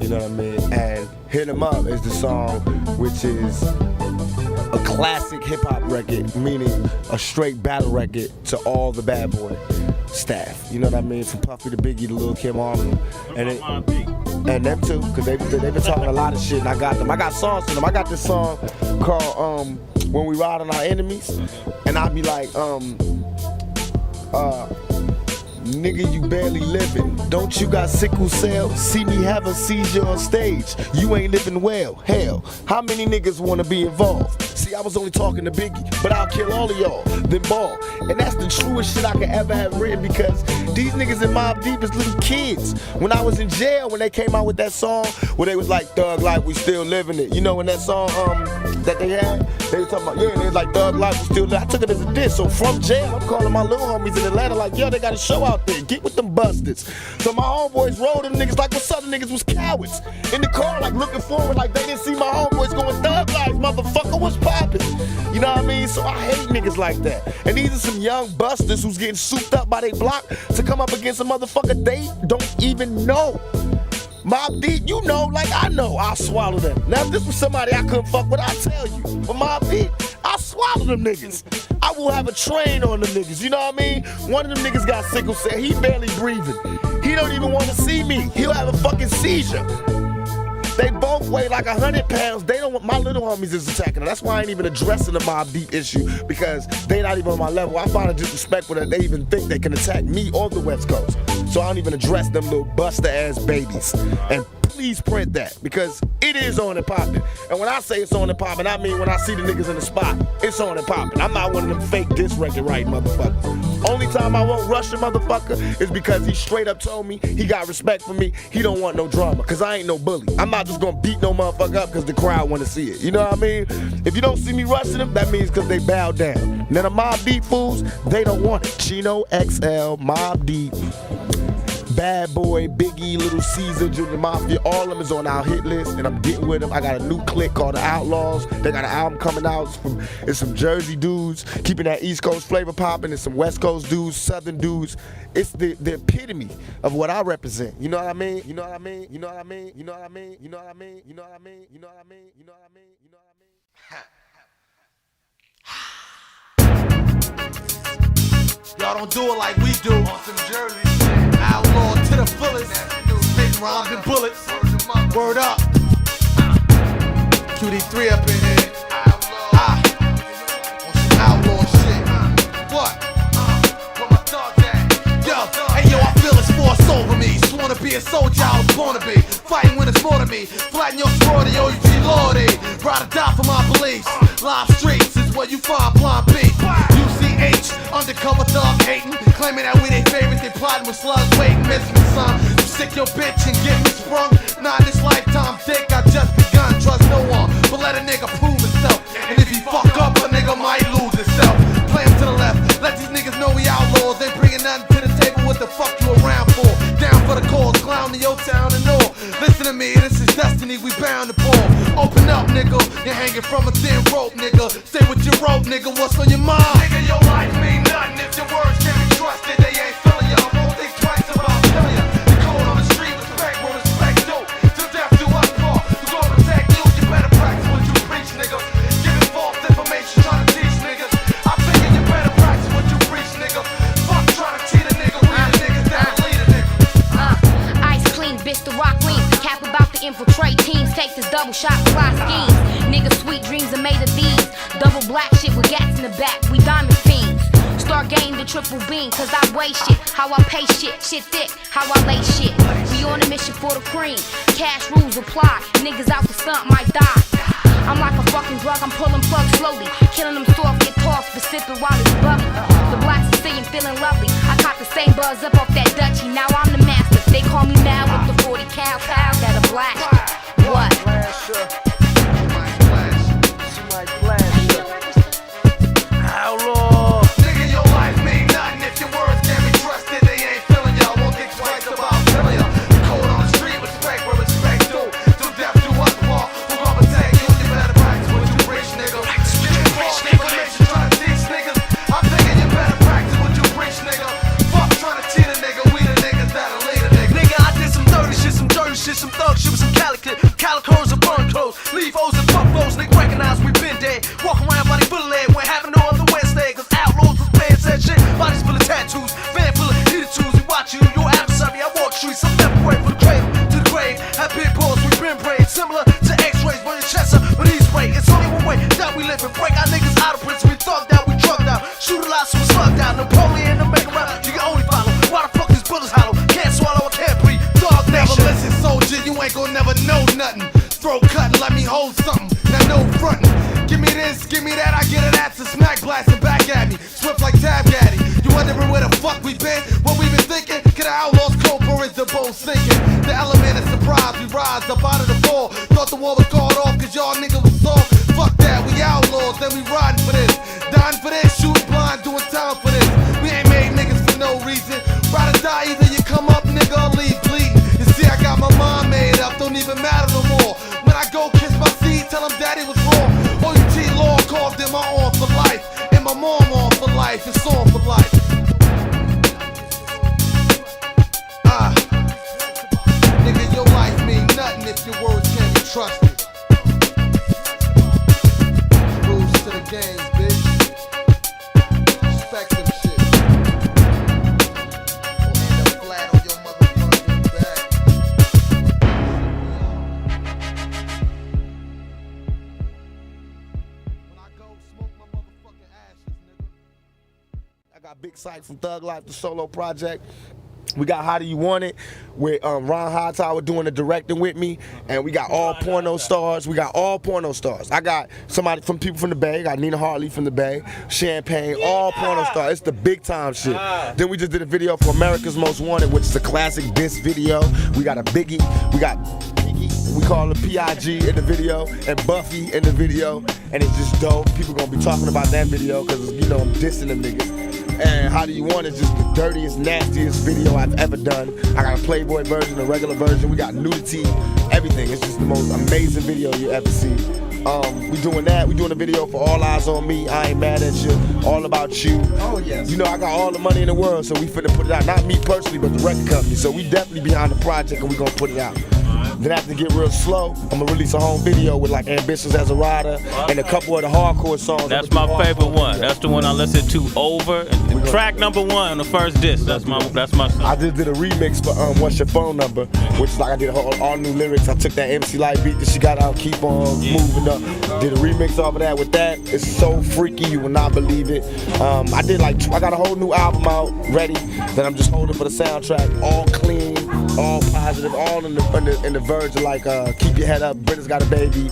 You know what I mean? And Hit 'Em Up is the song which is a classic hip-hop record, meaning a straight battle record to all the Bad Boy staff. You know what I mean? From Puffy to Biggie to Lil Kim Army. And them too, because they've been talking a lot of shit, and I got them. I got songs for them. I got this song called When We Ride on Our Enemies, and I be like, nigga, you barely living. Don't you got sickle cell? See me have a seizure on stage. You ain't living well. Hell, how many niggas wanna be involved? See, I was only talking to Biggie, but I'll kill all of y'all, then ball. And that's the truest shit I could ever have written, because these niggas in Mobb Deep is little kids. When I was in jail, when they came out with that song, where they was like, Thug Life, we still living it. You know, in that song that they had, they was talking about, yeah, and they was like, Thug Life, we still living it. I took it as a diss. So from jail, I'm calling my little homies in Atlanta like, yo, they got a show out there. Get with them bastards. So my homeboys rolled them niggas like, what's other niggas was cowards. In the car, like looking forward, like they didn't see my homeboys going Thug Life, motherfucker, what's poppin'? You know what I mean? So I hate niggas like that. And these are some young busters who's getting souped up by their block to come up against a motherfucker they don't even know. Mobb Deep, you know, like I know, I'll swallow them. Now if this was somebody I couldn't fuck with, I'll tell you. But Mobb Deep, I'll swallow them niggas. I will have a train on them niggas, you know what I mean? One of them niggas got sickle cell, he barely breathing. He don't even want to see me. He'll have a fucking seizure. They both weigh like 100 pounds. They don't want, my little homies is attacking them. That's why I ain't even addressing the Mobb Deep issue, because they not even on my level. I find it disrespectful that they even think they can attack me or the West Coast. So I don't even address them little buster ass babies. And please print that, because it is on and popping. And when I say it's on and popping, I mean when I see the niggas in the spot, it's on and popping. I'm not one of them fake diss record writing motherfuckers. Only time I won't rush a motherfucker is because he straight up told me he got respect for me. He don't want no drama, because I ain't no bully. I'm not just gonna beat no motherfucker up because the crowd want to see it. You know what I mean? If you don't see me rushing them, that means because they bow down. Now the Mobb Deep fools, they don't want it. Chino, XL, Mobb Deep, Bad Boy, Biggie, Little Caesar, Junior Mafia, all of them is on our hit list, and I'm getting with them. I got a new clique called The Outlaws. They got an album coming out. It's some Jersey dudes keeping that East Coast flavor popping, and some West Coast dudes, Southern dudes. It's the epitome of what I represent. You know what I mean? You know what I mean? You know what I mean? You know what I mean? You know what I mean? You know what I mean? You know what I mean? You know what I mean? You know what Y'all don't do it like we do on some Jersey shit. Outlaw to the fullest. Stay rhymes and bullets. Word up. QD3 up in here. On some outlaw shit. What? Yo, I feel it's forced over me. Sworn to be a soldier, I was born to be. Fighting when it's more to me. Flatten your sorority, OUG Lordy. Ride or die for my beliefs. Live streets is where you find blind beef. UCH, undercover thug hating. Claiming that we they favorites, they plotting with slugs waiting. Missing the sun. You sick your bitch and get me sprung. Not in this lifetime, dick, I just begun. Trust no one, but let a nigga prove himself. And if he fuck up, a nigga might lose himself. Play him to the left, let these niggas know we outlaws. Ain't bringing nothing to the table, what the fuck you around for? Down for the cause, clown to your town and all. Listen to me, this is destiny, we bound to fall. Open up, nigga, you're hanging from a thin rope, nigga. Say what you wrote, nigga, what's on your mind? Nigga, your life mean nothing if your words can't be trusted. They ain't feeling ya, I won't think twice about telling ya. The code on the street, respect where respect due. Till death do us part, you gonna protect you. You better practice what you preach, nigga. Giving false information, trying to teach niggas. I figure you better practice what you preach, nigga. Fuck trying to cheat a nigga, we the niggas that lead a nigga. Ice clean, bitch, the rock lean. Cap about to infiltrate teams, take this double shot, fly schemes. Niggas, sweet dreams are made of these. Double black shit with gats in the back, we diamond fiends. Start game the triple beam, cause I weigh shit. How I pay shit, shit thick, how I lay shit. We on a mission for the cream, cash rules apply. Niggas out the stunt might die. I'm like a fucking drug, I'm pulling plugs slowly. Killing them soft, get tossed, but sipping while it's bubbly. The black Sicilian feeling lovely. I caught the same buzz up off that Dutchie, now I'm the master. They call me mad with the 40 cal pals that are black. What? Outlaw. Nigga, your life mean nothing if your words can't be trusted. They ain't feeling ya, won't think twice about killing ya. The code on the street, respect where respect due. Till death do us part, who gon' protect you? You better practice what you preach, nigga. Giving false information, trying to teach niggas. I'm thinking you better practice what you preach, nigga. Fuck trying to cheat a nigga, we the niggas that'll lead a nigga. Nigga, I did some dirty shit, some thug shit with some calicos and burn clothes. Leave O's and fuck O's, nigga recognize we been dead. Walk around body full of lead, when having no other Wednesday. Cause outlaws was playing said shit, bodies full of tattoos, van full of heated tools. We watch you, your adversary, I walk streets. I'm never away from the cradle to the grave. Have big balls, we been brave, similar to x-rays. Burn your chest up, but he's right. It's only one way that we live and break our niggas out of prison. We thugged out, we drugged out, shoot a lot, so we slugged out. Napoleon to make around, you can only follow. Why the fuck these bullets hollow? Can't swallow, I can't breathe. Dog Never nation. listen, soldier, you ain't gon' never know nothing. Throat cutting, let me hold something. Now no frontin'. Give me this, give me that, I get an ass and smack blasting back at me. Swift like Tab Gaddy. You wondering where the fuck we been? What we been thinking? Could the outlaws cope or is the boat sinking? The element of surprise, we rise up out of the fall. Thought the war was called off cause y'all niggas was soft. Fuck that, we outlaws, then we riding for this. Dying for this, shooting blind, doing time for this. We ain't made niggas for no reason. Ride or die, either you come up, nigga, or leave bleeding. You see, I got my mind made up, don't even matter no more. When I go kiss my seed, tell him daddy was wrong. OUT law called them my on for life. And my mom on for life, it's on for life. Nigga, your life mean nothing if your words can't be trusted. Rules to the game, bitch. Respect them shit. Or end up flat on your motherfucking back. When I go smoke my motherfucking ashes, nigga. I got Big Sight from Thug Life, the solo project. We got How Do You Want It with Ron Hightower doing the directing with me, and we got all porno stars. We got all porno stars. I got somebody from people from the Bay. I got Nina Hartley from the Bay, Champagne, all porno stars. It's the big time shit. Then we just did a video for America's Most Wanted, which is a classic diss video. We got a Biggie. We got we call it PIG in the video and Buffy in the video, and it's just dope. People gonna be talking about that video because you know I'm dissing them niggas. And How Do You Want It is just the dirtiest, nastiest video I've ever done. I got a Playboy version, a regular version. We got nudity, everything. It's just the most amazing video you ever see. We doing that. We doing a video for All Eyes on Me. I Ain't Mad at You. All About You. Oh yes. You know I got all the money in the world, so we finna put it out. Not me personally, but the record company. So we definitely behind the project and we gonna put it out. Then after it get real slow, I'm gonna release a home video with like Ambitions as a Rider and a couple of the hardcore songs. That's my favorite one. That's the one I listen to over. And track number 1 on the first disc. That's my song. I just did a remix for What's Your Phone Number, which is like I did all new lyrics. I took that MC Light beat that she got out, Keep On Moving Up. Did a remix off of that with that. It's so freaky, you will not believe it. I got a whole new album out ready that I'm just holding for the soundtrack. All clean, all positive, all in the verge of like Keep Your Head Up, Britta's Got a Baby,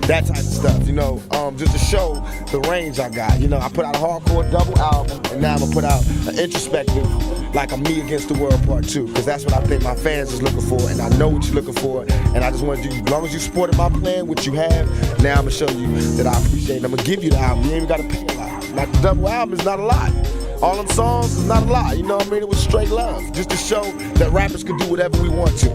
that type of stuff, you know, just to show the range I got. You know, I put out a hardcore double album, and now I'm gonna put out an introspective, like a Me Against the World Part 2, because that's what I think my fans is looking for, and I know what you're looking for, and I just want you, as long as you supported my plan, what you have, now I'm gonna show you that I appreciate it. I'm gonna give you the album. You ain't even gotta pay a lot. Like the double album is not a lot. All them songs is not a lot, you know what I mean? It was straight love, just to show that rappers can do whatever we want to.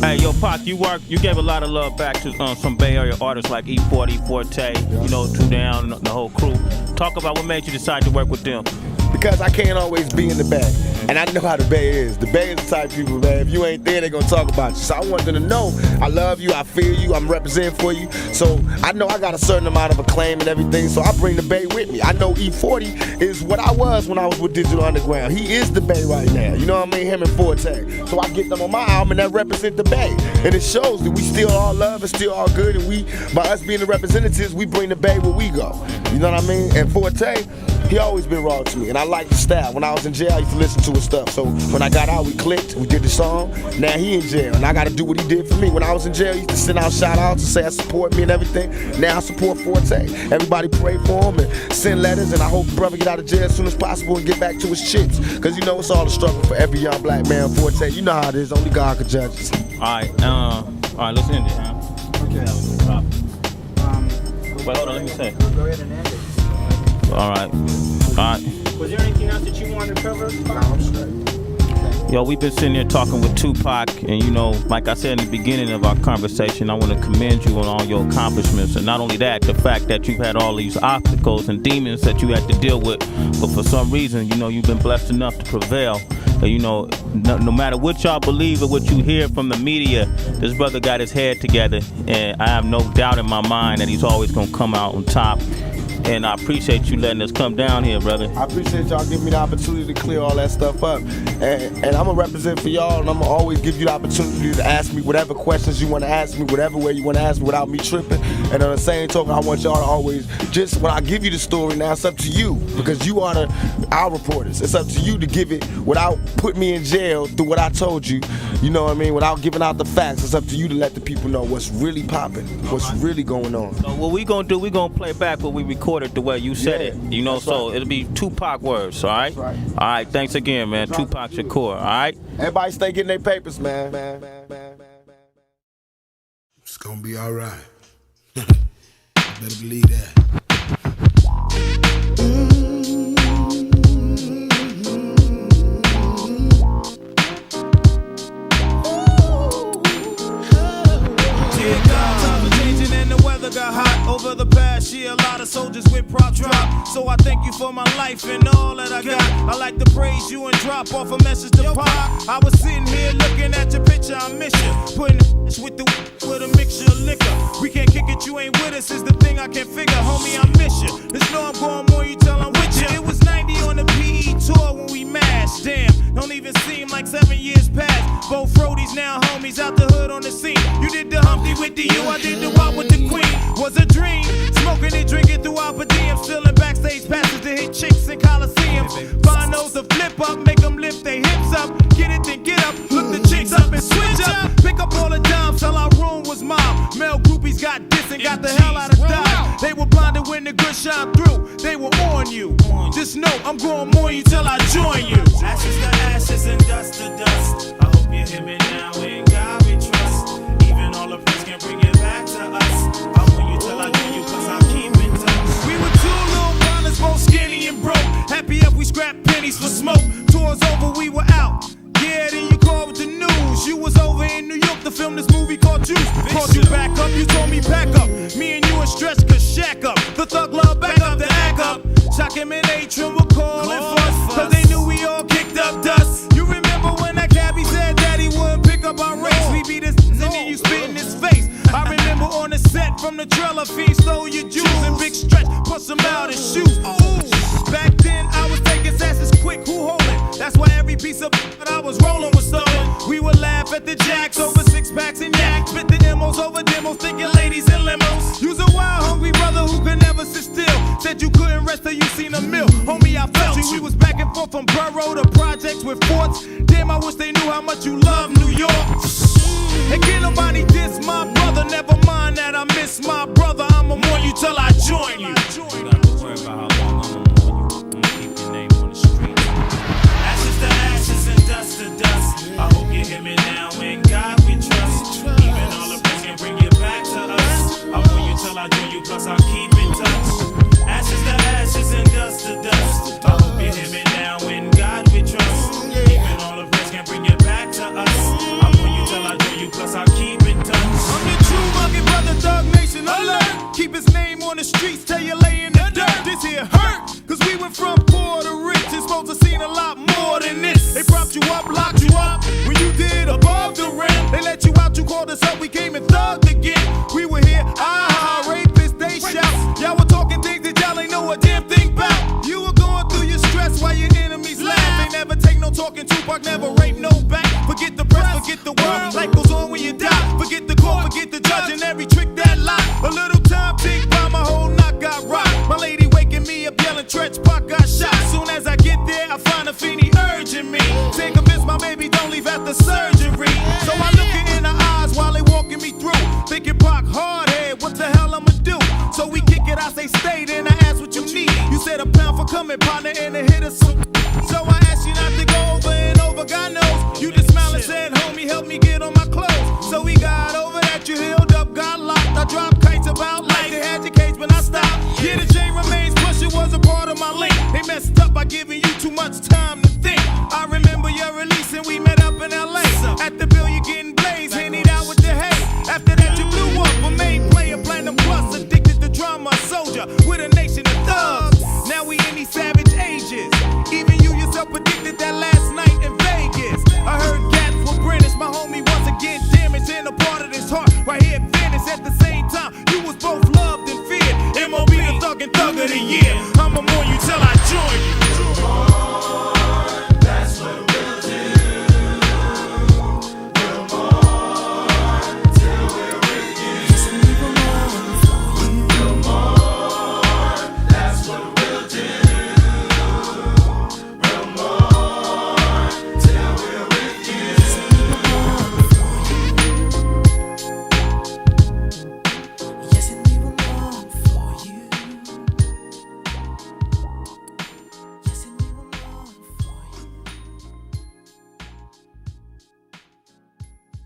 Hey, yo, Pac, you gave a lot of love back to some Bay Area artists like E40, Forte, you know, Two Down, the whole crew. Talk about what made you decide to work with them. Because I can't always be in the Bay. And I know how the Bay is. The Bay is the type of people, man, if you ain't there, they gonna talk about you. So I want them to know I love you, I feel you, I'm representing for you. So I know I got a certain amount of acclaim and everything, so I bring the Bay with me. I know E40 is what I was when I was with Digital Underground. He is the Bay right now, you know what I mean? Him and Forte. So I get them on my album and that represent the Bay. And it shows that we still all love and still all good, and we, by us being the representatives, we bring the Bay where we go. You know what I mean? And Forte, he always been raw to me, and I like the style. When I was in jail, I used to listen to his stuff. So when I got out, we clicked, we did the song. Now he in jail, and I got to do what he did for me. When I was in jail, he used to send out shout-outs and say I support me and everything. Now I support Forte. Everybody pray for him and send letters, and I hope the brother get out of jail as soon as possible and get back to his chicks. Because you know it's all a struggle for every young black man. Forte, you know how it is. Only God can judge us. All right, let's end it, huh? Okay. Wait, hold on, let me say. Go ahead and end it. All right. Was there anything else that you wanted to cover? No, I'm straight. Yo, we've been sitting here talking with Tupac, and you know, like I said in the beginning of our conversation, I want to commend you on all your accomplishments, and not only that, the fact that you've had all these obstacles and demons that you had to deal with, but for some reason, you know, you've been blessed enough to prevail. You know, no matter what y'all believe or what you hear from the media, this brother got his head together, and I have no doubt in my mind that he's always gonna come out on top. And I appreciate you letting us come down here, brother. I appreciate y'all giving me the opportunity to clear all that stuff up. And I'm going to represent for y'all, and I'm going to always give you the opportunity to ask me whatever questions you want to ask me, whatever way you want to ask me without me tripping. And on the same token, I want y'all to always, just when I give you the story now, it's up to you, because you are our reporters. It's up to you to give it without putting me in jail through what I told you, you know what I mean, without giving out the facts. It's up to you to let the people know what's really popping, what's really going on. So what we going to do, we going to play back what we recorded the way you said it, you know, so it'll be Tupac words, all right? All right, thanks again, man. Tupac Shakur, all right? Everybody stay getting their papers, man. It's gonna be all right. Better believe that. Got hot over the past year, a lot of soldiers with prop drop. So I thank you for my life and all that I got. I like to praise you and drop off a message to Pop. I was sitting here looking at your picture, I miss you. Putting with a mixture of liquor. We can't kick it, you ain't with us, is the thing I can't figure. Homie, I miss you. Just know I'm going more, you tell I'm with you. It was 90 on the PE tour when we mashed. Damn, don't even seem like 7 years past. Both roadies now homies out the hood on the scene. You did the Humpty with the U, I did the Wop with the Queen. Was a dream, smoking and drinking throughout per diem. Still in backstage passes to hit chicks in Coliseums. Find those to flip up, make them lift their hips up. Get it, then get up, look the chicks up and switch up. Pick up all the dimes till our room was mob. Male groupies got this and got the hell out of Dodge. They were blinded when the good shine through. They were on you. Just know I'm going more you till I join you. Ashes to ashes and dust to dust. I hope you hear me now. In God we trust. Even all the press can bring it back to us. I want you till I do you, cause I'm keeping touch. We were two little brothers, both skinny and broke. Happy up, we scrapped pennies for smoke. Tours over, we were out. Yeah, then you called with the news. You was over in New York to film this movie called Juice. Called you back up, you told me pack up. Me and you and Stretch could shack up. The thug love back up to act up. Shock him and Atrium were calling fuss. Cause they knew we all kicked up dust. You remember when that cabbie said that he wouldn't pick up our race? We beat this and then you from the trailer, fiend stole your juice and big stretch, put some out his shoes. Ooh. Back then I was taking sasses quick, who holding? That's why every piece of that I was rolling was stolen. We would laugh at the jacks over 6-packs and yak, spit the emos over demos, thinking ladies in limos. You's a wild, hungry brother who could never sit still. Said you couldn't rest till you seen a mill. Homie, I felt you. We was back and forth from borough to projects with forts. Damn, I wish they knew how much you love New York. And can't nobody diss my brother. Never mind that I miss my brother. I'ma warn you till I join you. You got to worry about how long I'm gonna warn you. I'm gonna keep your name on the street. Ashes to ashes and dust to dust. I hope you hear me now. In God we trust. Even all the praise can bring you back to us. I warn you till I join you. Plus I'll keep in touch. Ashes to ashes and dust to dust. I hope you hear me now. In God we trust. Even all the praise can bring you back to us. I warn you till I join you. Plus I'll keep in touch. I'm your true rugged brother, Thug Nation alert. Keep his name on the streets, tell you lay in the dirt. This here hurt, cause we went from poor to rich. It's supposed to seen a lot more than this. They propped you up, locked you up. When you did above the rim, they let you out, you called us up, we came and thugged again. We were here, rapists, they shout. Y'all were talking things that y'all ain't know a damn thing about. You were going through your stress while your enemies laugh. They never take no talking, Tupac never rape no back. Forget the press, forget the world, life goes on when you die. Forget the court, forget the judge and every trick that lie. A little time tick by, my whole knot got rocked. My lady waking me up yelling, Tretch Pac got shot. Soon as I get there, I find a fiend urging me. Say convince my baby don't leave after surgery. So I look her in her eyes while they walking me through. Thinking Pac hard head, what the hell I'ma do? So we kick it, I say stay, then I ask what you need. You said a pound for coming, partner, and a hit us. So I asked you not to go over and over, God knows. You just smiled and said, homie, help me get on my clothes. So we got over that, you healed up, got locked. I dropped kites about life, they had your cage, but I stopped. Yeah, the chain remains, push it was a part of my link. They messed up by giving you too much time to think. I remember your release and we met up in LA. At the bill, you getting blazed, handed out with the hay. After that, you blew up, a main player, platinum plus, addicted to drama, a soldier with a nation of thugs. Now we in these savage ages. Even you yourself predicted that last night in Vegas. I heard Gats were British, my homie once again damaged in a part of this heart. Right here at Venice at the same time, you was both loved and feared. MOB the thug and thug of the year. I'ma mourn you till I join you. That's what we'll do. We'll mourn till we're with you. We'll mourn. That's what we'll do. We'll mourn till we're with you. Yes, and we will mourn for you. Yes, and we will mourn for you.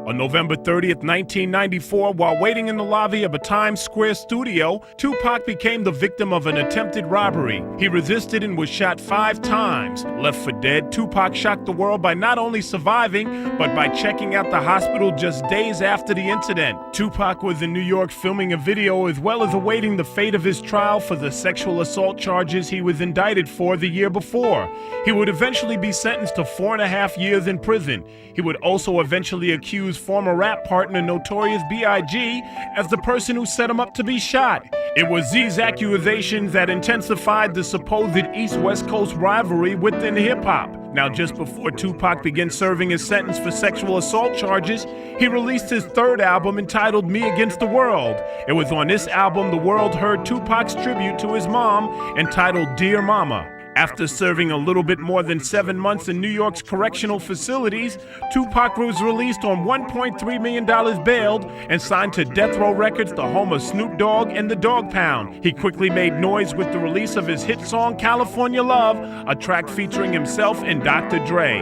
On November 30th, 1994, while waiting in the lobby of a Times Square studio, Tupac became the victim of an attempted robbery. He resisted and was shot 5 times. Left for dead, Tupac shocked the world by not only surviving, but by checking out the hospital just days after the incident. Tupac was in New York filming a video as well as awaiting the fate of his trial for the sexual assault charges he was indicted for the year before. He would eventually be sentenced to 4.5 years in prison. He would also eventually accuse former rap partner Notorious B.I.G. as the person who set him up to be shot. It was these accusations that intensified the supposed East-West Coast rivalry within hip-hop. Now, just before Tupac began serving his sentence for sexual assault charges, he released his 3rd album entitled Me Against the World. It was on this album the world heard Tupac's tribute to his mom entitled Dear Mama. After serving a little bit more than 7 months in New York's correctional facilities, Tupac was released on $1.3 million bailed and signed to Death Row Records, the home of Snoop Dogg and the Dogg Pound. He quickly made noise with the release of his hit song California Love, a track featuring himself and Dr. Dre.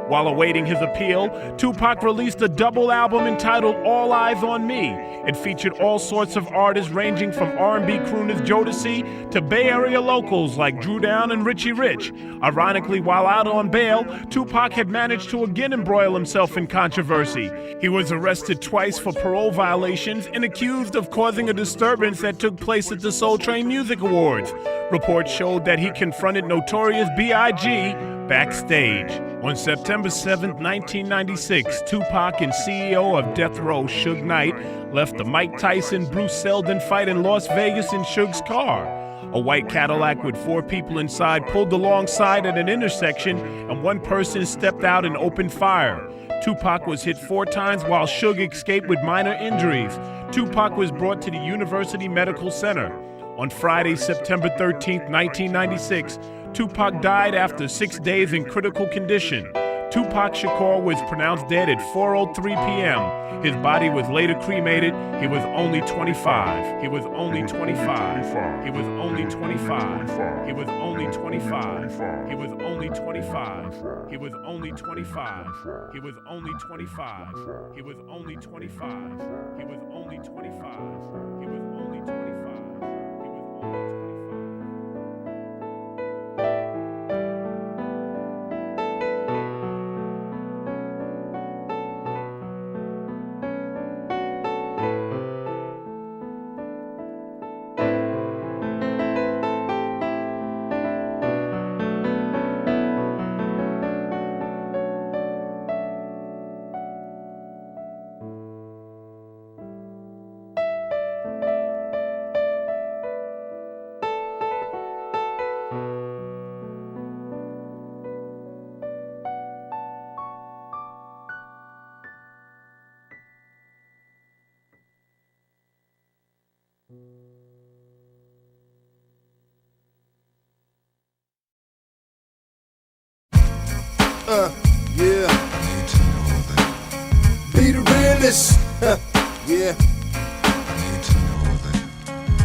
While awaiting his appeal, Tupac released a double album entitled All Eyes on Me. It featured all sorts of artists ranging from R&B crooners Jodeci to Bay Area locals like Drew Down and Richie Rich. Ironically, while out on bail, Tupac had managed to again embroil himself in controversy. He was arrested twice for parole violations and accused of causing a disturbance that took place at the Soul Train Music Awards. Reports showed that he confronted Notorious B.I.G. backstage. On September 7, 1996, Tupac and CEO of Death Row, Suge Knight, left the Mike Tyson-Bruce Seldon fight in Las Vegas in Suge's car. A white Cadillac with 4 people inside pulled alongside at an intersection, and one person stepped out and opened fire. Tupac was hit 4 times while Suge escaped with minor injuries. Tupac was brought to the University Medical Center. On Friday, September 13, 1996, Tupac died after 6 days in critical condition. Tupac Shakur was pronounced dead at 4:03 p.m. His body was later cremated. He was only 25. He was only 25. He was only 25. He was only 25. He was only 25. He was only 25. He was only 25. He was only 25. He was only 25. He was only 25. Yeah. Be the realest. Yeah.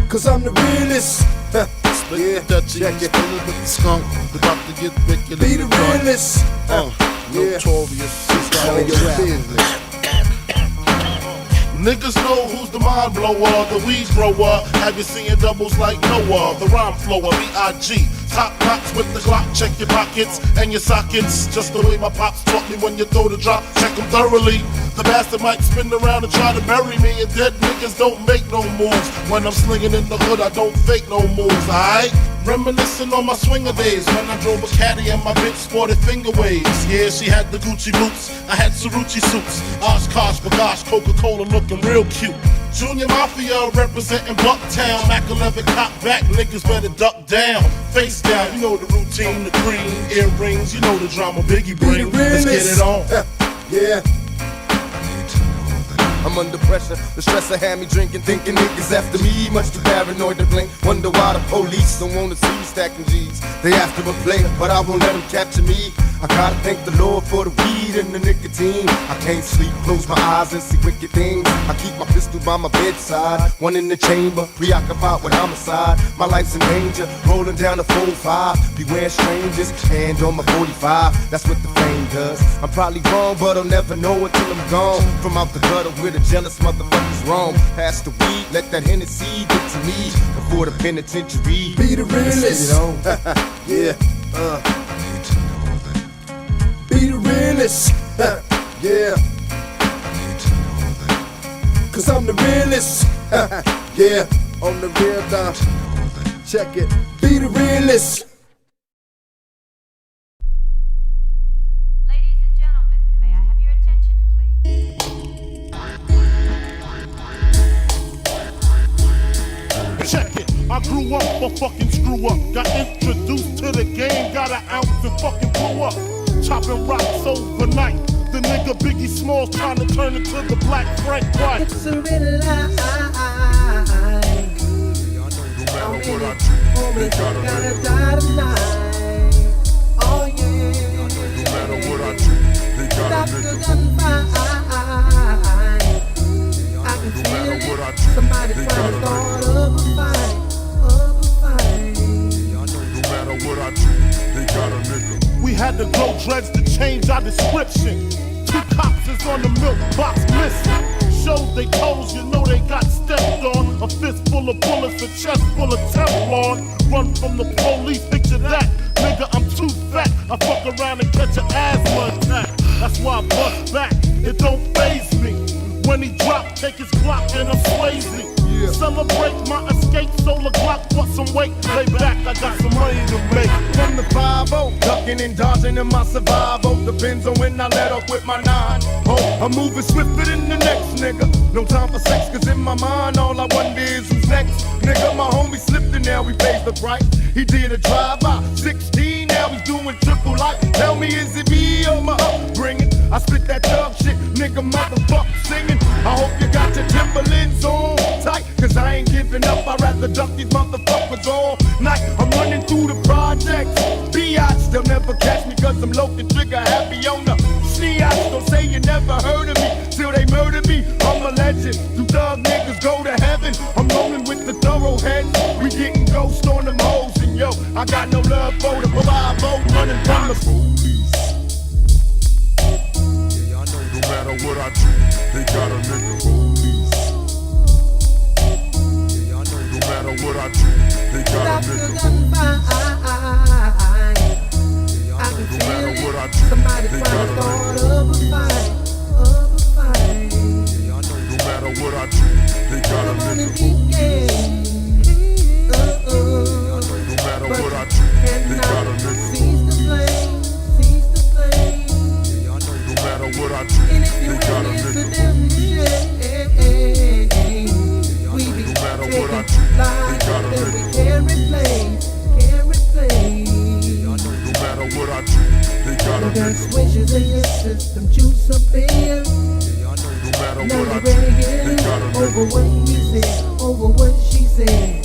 Cause I'm the realest. Yeah. Check it. With the skunk, about to get wicked. Be the realest. Notorious. Telling your business. Niggas know who's the mind blower, the weed grower. Have you seen doubles like Noah? The rhyme flower, B.I.G. Top knots with the Glock, check your pockets and your sockets. Just the way my pops taught me when you throw the drop, check them thoroughly. The bastard might spin around and try to bury me, and dead niggas don't make no moves. When I'm slinging in the hood, I don't fake no moves, alright? Reminiscing on my swinger days when I drove a caddy and my bitch sported finger waves. Yeah, she had the Gucci boots, I had Cerucci suits. Oshkosh, Bagosh, Coca-Cola looking real cute. Junior Mafia representing Bucktown. Mac 11 cop back, niggas better duck down. Face down, you know the routine, the green earrings, you know the drama Biggie bring. Let's get it on. Yeah. I'm under pressure, the stressor had me drinking, thinking niggas after me. Much too paranoid to blink, wonder why the police don't wanna see me stacking G's. They after a player, but I won't let them capture me. I gotta thank the Lord for the weed and the nicotine. I can't sleep, close my eyes and see wicked things. I keep my pistol by my bedside, one in the chamber, preoccupied with homicide. My life's in danger, rolling down the 4-5. Beware strangers, hand on my 45. That's what the fame does. I'm probably wrong, but I'll never know it till I'm gone. From out the gutter where the jealous motherfuckers roam. Pass the weed, let that Hennessy get to me before the penitentiary. Be the realest. Yeah. Be the realest. Yeah. Cause I'm the realest. Yeah. On the real down. Check it. Be the realest. Ladies and gentlemen, may I have your attention, please? Check it. I grew up a fucking screw up. Got introduced to the game, got an ounce and fucking blew up. Chopping rocks overnight. The nigga Biggie Smalls trying to turn into the Black Frank White. It's a real life. No matter what I do, they gotta die tonight. Oh yeah. No matter what I do, they gotta I can feel it. Somebody trying to start up a fight. No matter what I do, they got a nigga. We Had to grow dreads to change our description. 2 cops is on the milk box missing. Showed they toes, you know they got stepped on. A fist full of bullets, a chest full of Teflon. Run from the police, picture that. Nigga, I'm too fat. I fuck around and catch an asthma attack. That's why I bust back. It don't faze me. When he drop, take his Glock and I'm Swayze. Celebrate my escape, solar Glock, bought some weight. Lay back, I got some money to make. From the 5-0, ducking and dodging in my survival. Depends on when I let off with my 9. I'm moving swifter than the next nigga. No time for sex, cause in my mind all I wonder is who's next. Nigga, my homie slipped and now he pays the price. He did a drive-by, 16, now he's doing triple life. Tell me, is it me or my upbringing? I spit that thug shit, nigga, motherfucker singing. I hope you got your Timberlands on tight, cause I ain't giving up. I'd rather duck these motherfuckers all night. I'm running through the projects. Biatch, they'll never catch me cause I'm low and trigger happy on the Sneatch. Don't say you never heard of me till they murder me. I'm a legend. You thug niggas go to heaven. I'm rolling with the thoroughheads. We getting ghost on them hoes. And yo, I got no love for the 5-0 running from the police. No matter what I do, they got a nigga police. No matter what I do, they got a nigga I can no feel matter what I it. do, Somebody they trying got to a start nigga up a police. fight, up a fight. No matter what I do, they got a I'm on nigga the police. weekend. No matter what I do, they got a nigga Seize the flame, seize the flame. No matter what I do, And if they you got a really nigga incidentally shake, we be No matter taking what I do, they lives got a that nigga we can't replace, can't replace. No matter what I do, they got a You got nigga switches in your system, juice up in. No matter Now what I you're do, ready they got a over nigga what he said, over what she said.